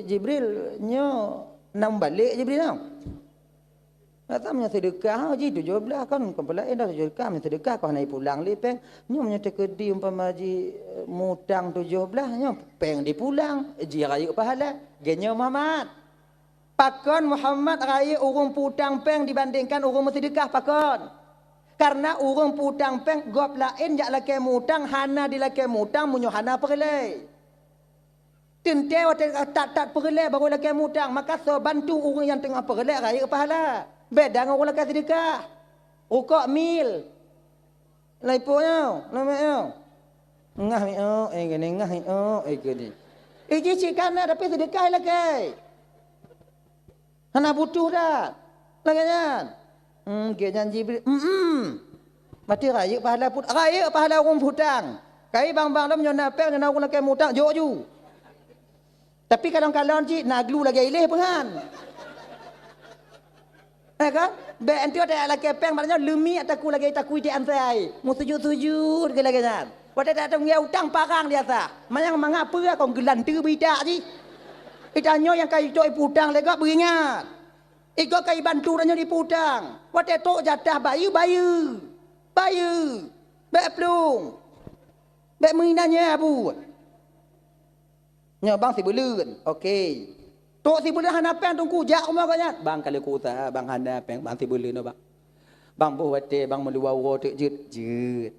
Jibril nyo nam balik Jibril tau. Katanya sedekah haji 17 kan kepala dah sedekah punya sedekah kau naik pulang lepeng nyo punya tekedi umpama haji mutang 17 nyo peng di pulang ji raya pahala genyo Muhammad pakon Muhammad raya urung putang peng dibandingkan urung sedekah pakon karena urung putang peng gop lain jak lake mutang hana di lake mutang munyo hana perlei tente tak perlei baru lake mutang maka so bantu urung yang tengah perlei raya pahala beda dengan orang kata sedekah. Rukuk mil. Laiponya, namanya. Ngah mi gini ngah mi gini. Iji cikana tapi sedekah lagi. Hana butuh dah. Lagian. Genyan Jibril. Mati raya pahala put. Raya pahala orang putang. Kai bang-bang dah menyona pel nyona orang lagi mutang jok ju. Tapi kadang-kadang cik naglu lagi ilih pengan. Kan? Be enti ada lagi peng maknanya lemi ataku lagi takui di antai. Mu sujud-sujud ke lagi kan. Pada datang dia utang parang dia sah. Mayang mengapa kau gelantir bidak ji. Itanyo yang kai tok putang lega beringat. Iko kai bantu danyo di putang. Pada tok jatah bayu. Be plung. Be menginanya abu. Nya bang si belun. Okey. Tok si boleh hana peng tungku jak rumah kanya. Bang kalau ku usaha bang hana peng bang si boleh no bang. Bang buh wate bang meluau ro tek jut.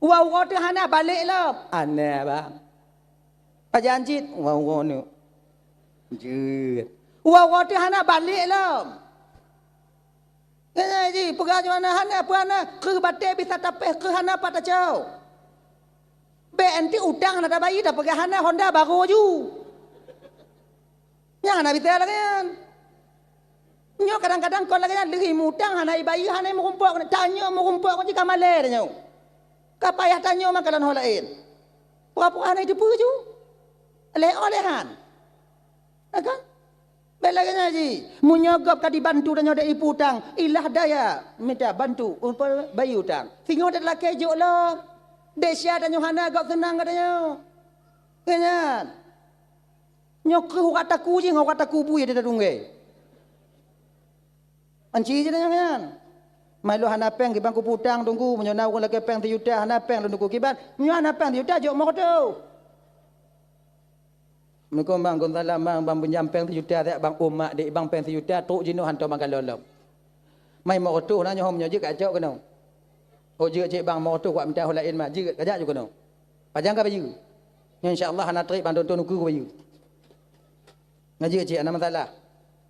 Wau ro tek hana balik lah. Hana bang. Ajan jit wau ro no. Jut. Wau ro tek hana balik lah. Kena ji pegang mana hana apa hana ke bate bisa tapeh ke hana pada jauh. Be enti utang ada bayi dah pegang hana Honda baru ju. Yang anak bisa lagi kan. Nyo kadang-kadang kau lagi lagi mutang anak bayi anak merumpuk tanya merumpuk kau jika maler nyo. Kapayah tanya makanan hal lain. Pura-pura anak itu puju. Olehan. Kan? Belagi ngaji. Munyogop kadi bantu dan nyodai putang. Ilah daya minta bantu untuk bayi utang. Singo ada laki juk lo. Desya dan Yohana gop senang katanya. Kenyan. Nyok kata ku je ngau kata ku bu ya dia dungge. Anci je jangan. Mai lo hana peng ki bangku putang tunggu menyona orang lagi peng 3 juta hana peng tunggu kiban. Menyo hana peng 3 juta jok mau tu. Mereka bang gontalam bang pinjam peng 3 juta tak bang umak dik bang peng 3 juta tok jino hantar makan lolom. Mai mau tu nanya hom nyoje kat jok keno. Oh je cik bang mau tu kuat minta hol lain mah je kajak ju keno. Pajang ka baju. Insya-Allah hana trip bang tonton ku baju. Ngaji cik ana masalah.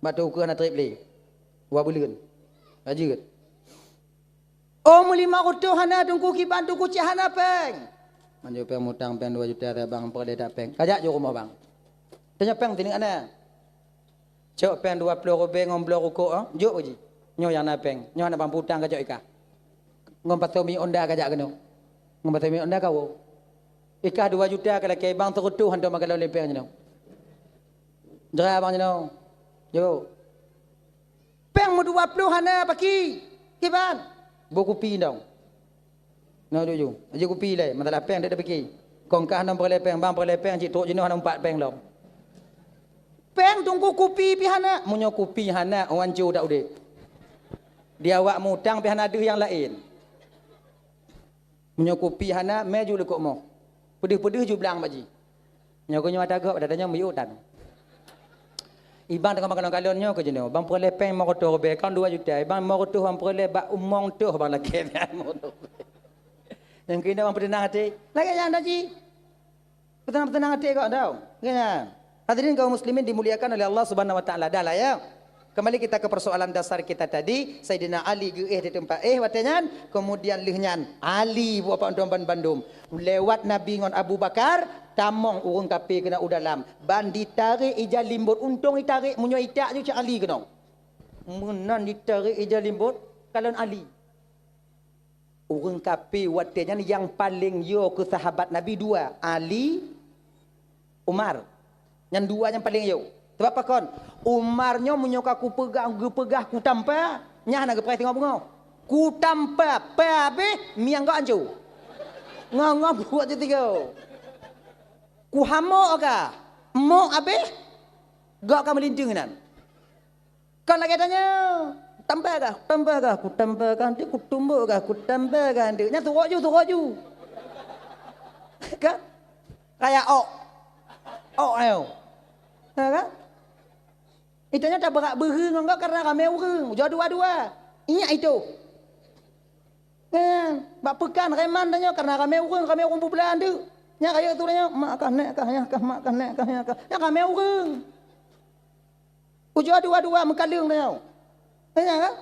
Batu ku ana trip le. Wa buleun. Ngaji ke? Oh muli mak tu hana tungku ki bantu ku cik hana peng. Manjo peng mutang peng 2 juta dah bang perle dak peng. Kajak jo rumah bang. Tanya peng tini ana. Cok peng 20 robeng ngomblo rukuk jok uji. Nyo yang na peng. Nyo ana bang putang kajak ika. Ngom patomi onda kajak keno. Ngom patomi onda kau. Ika 2 juta kalau ke bang terutu hantar makan le peng nyo. Dera bang jeno. Yo. Peng mu 20 hana paki. Kiban. Buku pi dong. No ju. Aje kopi le, masalah peng dak paki. Kongkah nam perle peng bang perle peng cik tok jeno hana 4 peng long. Peng tunggu kopi pi hana. Munyo kopi hana orang ju dak udik. Dia awak mutang pi hana ada yang lain. Munyo kopi hana meju lekuk mo. Pedih-pedih ju belang baji. Nyo ko nyo ada gak dadanya muyutan. Ibang tengah makan kalonnya ke jenuh. Bang perle peng mau kotor be kan 2 juta. Bang mau kotor bang perle bak umong tu bang laki. Yang kena bang bertenang hati. Lagi yang ada ji. Bertenang hati kau tahu. Kena. Hadirin kaum muslimin dimuliakan oleh Allah Subhanahu wa taala. Dah lah ya. Kembali kita ke persoalan dasar kita tadi. Sayyidina Ali geeh di tempat watanyan. Kemudian lihnyan Ali buat apa untuk Bandung. Lewat Nabi ngon Abu Bakar. Tamong urung kapi kena udalam. Ban ditarik ija limbut. Untung ditarik munyo itak je Cik Ali kena. Menan ditarik ija limbut. Kalon Ali. Orang kafir watenya yang paling yo ke sahabat Nabi dua, Ali, Umar. Yang dua yang paling yo. Sebab apa kon? Umarnya menyoka ku pegah ku tanpa, nya nak pergi tengok bunga. Ku tanpa pa be miang kau anju. Ngau buat je tiga. Ku hamo ka. Mo abe? Gak akan melinting nan. Kon lagi tanya, tambah kah? Tambah kah? Ku tambah kah? Ku tumbuk kah? Ku tambah kah? Nya turut ju. Kan? Kayak ayo. Kan? Itunya tak berak bereng enggak karena kami ureng. Jauh dua-dua. Ingat itu. Kan? Bak pekan reman tanya karena kami ureng bulan tu. Nya kaya tu tanya, mak kah nek kah ya kah mak kah nek kah ya kah. Ya kami ureng. Ujung dua-dua mekalung tanya. Tanya kan?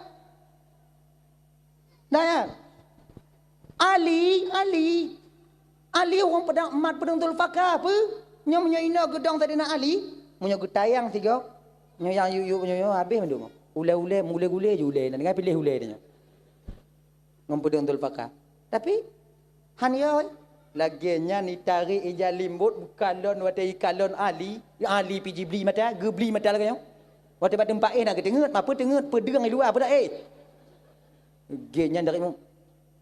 Tanya. Ali orang pedang emat pedang Zulfaqar apa? Nya menyoina gedang tadi nak Ali. Munyo getayang tiga. Nya yang yu habis mendung. Ule je ule. Dengan pilih ule dia. Ngom pedang Zulfaqar. Tapi hanya laginya ni tarik ija limbut kalon watai kalon Ali pergi beli mata, beli mata lagi yang. Watai pada tempat nak ketengut, apa tengut pedang di luar apa dah Genya dari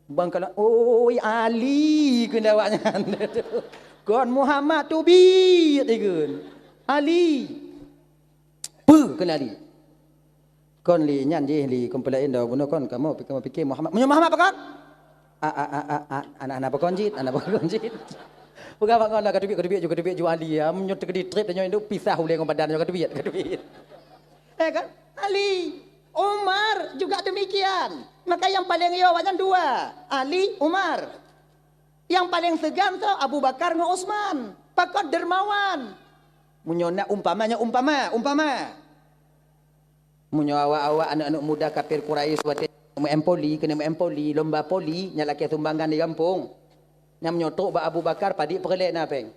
bang kalon Ali kena awaknya. Kon Muhammad tu bi tigun. Ali. Kena Ali. Kon li nyan je li kompelain dah bunuh kon kamu fikir Muhammad. Muhammad apa kon? Anak-anak pekonjit. Bukan kon lah kadubit ju Ali ya. Menyo tekedi trip dan itu pisah uleh ngom badan kadubit. Kan? Ali, Umar juga demikian. Maka yang paling awaknya dua, Ali, Umar. Yang paling segan tu Abu Bakar dengan Utsman. Pakot dermawan. Munyonak umpama. Munyo awak-awak anak-anak muda kafir Quraisy wate kena empoli, lomba poli, nya laki sumbangan di kampung. Nya menyotok ba Abu Bakar padi perlek na peng.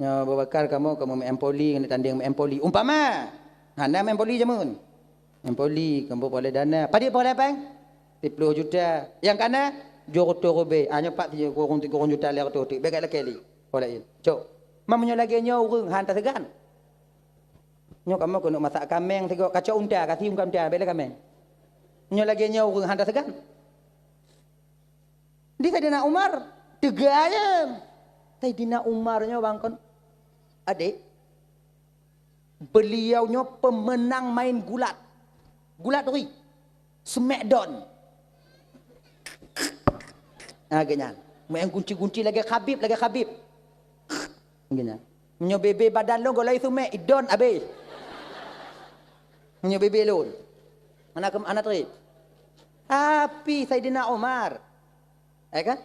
Nya Abu Bakar kamu empoli kena tanding empoli. Umpama. Hana empoli jamun. Empoli kamu boleh dana. Padi boleh peng? 10 juta. Yang kana Jokoto robe, hanya 4 juta lek tu. Begal kali. Boleh. Cok. Mamnyo lagi nyo urang hantar segan. Nyo kamu kena masak kameng tengok kacau unta, kasih unta bela kameng. Nyo lagi nyo urang hantar segan. Di Saidina Umar tegaya. Saidina Umarnya bangkon. Adik. Beliaunya pemenang main gulat. Gulat ri. Smackdown. Agaknya. Main kunci-kunci lagi Khabib. Agaknya. Menyo bebe badan lo golai sumek idon abe. Menyo bebe lo. Anak tri. Tapi Saidina Umar. Kan?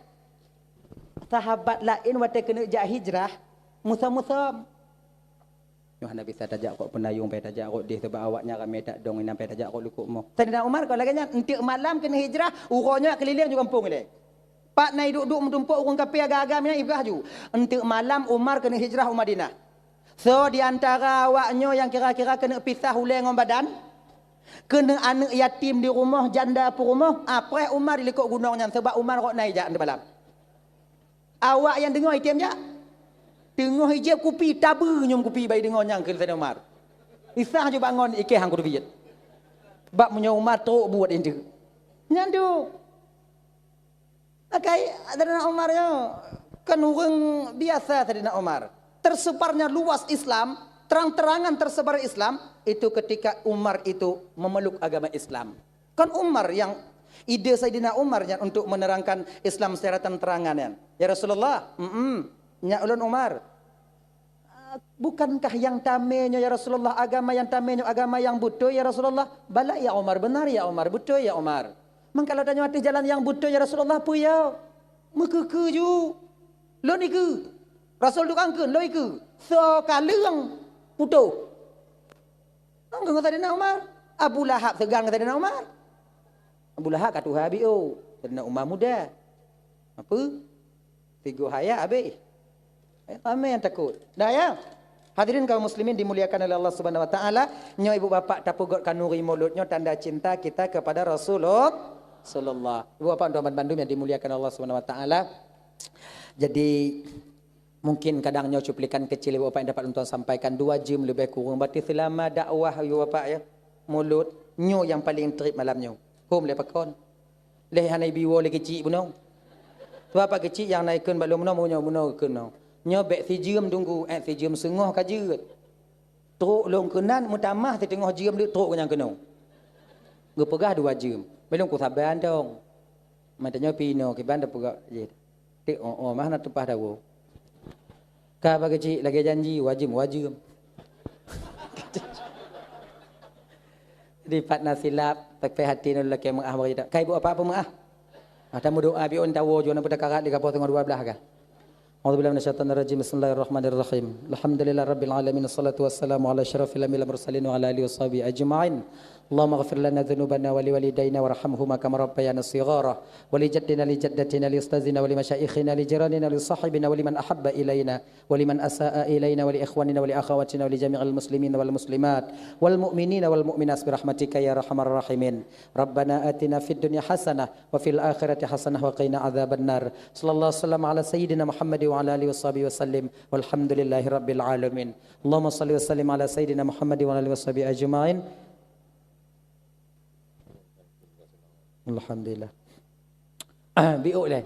Sahabat lain waktu kena jak hijrah, musam-musam. Yohana bisa tajak kok penayung pe tajak kok dia sebab awaknya kami tak dong ina pe tajak kok lukuk mo. Saidina Umar kalau lagi entik malam kena hijrah, uronya keliling juga kampung dia. Pak nai duduk mentumpuk orang kafir agak-agaknya ibrah ju. Entik malam Umar kena hijrah ke Madinah. So di antara awaknya yang kira-kira kena pisah ulai ngom badan, kena anak yatim di rumah, janda pun rumah, apa Umar dilikuk gunungnya sebab Umar kok naik jak di malam. Awak yang dengar item jak? Dengar hijab kupi, tabu nyom kupi bayi dengar nyang ke Saidina Umar. Isah je bangun ikeh hang kudu pijat. Bab punya Umar teruk buat itu. Nyandu. Akai Saidina Umarnya kan orang biasa Saidina Umar. Tersebarnya luas Islam, terang-terangan tersebar Islam itu ketika Umar itu memeluk agama Islam. Kan Umar yang ide Saidina Umar yang untuk menerangkan Islam secara terang-terangan. Ya Rasulullah, nya ulun Umar. Bukankah yang tamenya ya Rasulullah agama yang tamenya agama yang betul ya Rasulullah? Bala ya Umar, benar ya Umar, betul ya Umar. Mengkalau tanya mati jalan yang betul ya Rasulullah apa ya? Mekeke ju. Lo niku. Rasul dukangkeun lo iku. So kaleng putu. Anggeun Saidina Umar. Abu Lahab segang Saidina Umar. Abu Lahab katu habio. Saidina Umar muda. Apa? Tiga hayat habis. Ramai yang takut. Dah ya? Hadirin kaum muslimin dimuliakan oleh Allah Subhanahu wa taala, nyo ibu bapa tapugot kanuri mulutnya tanda cinta kita kepada Rasulullah Sallallahu. Ibu bapak tuan Bandung yang dimuliakan Allah Subhanahu wa taala. Jadi mungkin kadang nyo cuplikan kecil ibu bapak yang dapat untuk sampaikan 2 jam lebih kurang. Berarti selama dakwah ibu bapak ya. Mulut nyo yang paling trip malam nyo. Hom lepas kon. Leh hanai biwo le kecil buno. Tu apa kecil yang naikkan balum muno kena. Nyo bek si jam tunggu si jam sengah kaje. Teruk long kenan mutamah di tengah jam dia teruk yang kena. Gepegah 2 jam. Belum ku sabar dong. Matanya pino ke banda pegah je. Tik mah nak tepah dawo. Ka bagi kecil lagi janji wajib. Di patna silap tak hati nak laki mengah bagi tak. Kai bu apa mengah? Tamu doa bion tawo jona pada karat di kapal tengah 12 kan. A'udzubillahi minasyaitonir rajim. Bismillahirrahmanirrahim. Alhamdulillahirabbil alamin. Wassalatu wassalamu ala asyrafil anbiya'i wal mursalin wa ala alihi washabihi ajma'in. Allahumma ighfir lana dhunubana wa liwalidayna warhamhuma kama rabbayana shighara wa li jaddina li jaddatina li ustazina wa li masyayikhina li jiranina li sahibina wa liman ahabba ilaina wa liman asaa ilaina wa li ikhwanina wa li akhawatina wa li jami'il muslimina wal muslimat wal mu'minina wal mu'minat bi rahmatika ya arhamar rahimin. Rabbana atina fid dunya hasanah wa fil akhirati hasanah wa qina adzabannar. Sallallahu alaihi wasallam ala sayyidina Muhammad wa ala alihi washabihi wasallim walhamdulillahi rabbil alamin. Allahumma shalli wa sallim ala sayyidina Muhammad wa ala alihi washabihi ajma'in. Alhamdulillah. Biuk leh.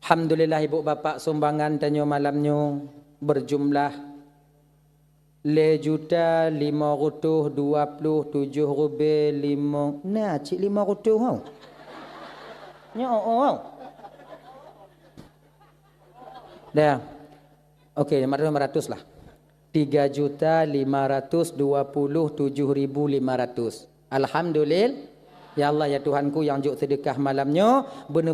Alhamdulillah ibu bapa sumbangan tanyo malamnyo berjumlah 527,5. Nah, cik 500 hau. Nyo oh. Dah. Okey, 500 lah. 3.527.500. Alhamdulillah. Ya Allah ya Tuhanku yang juk sedekah malamnya benar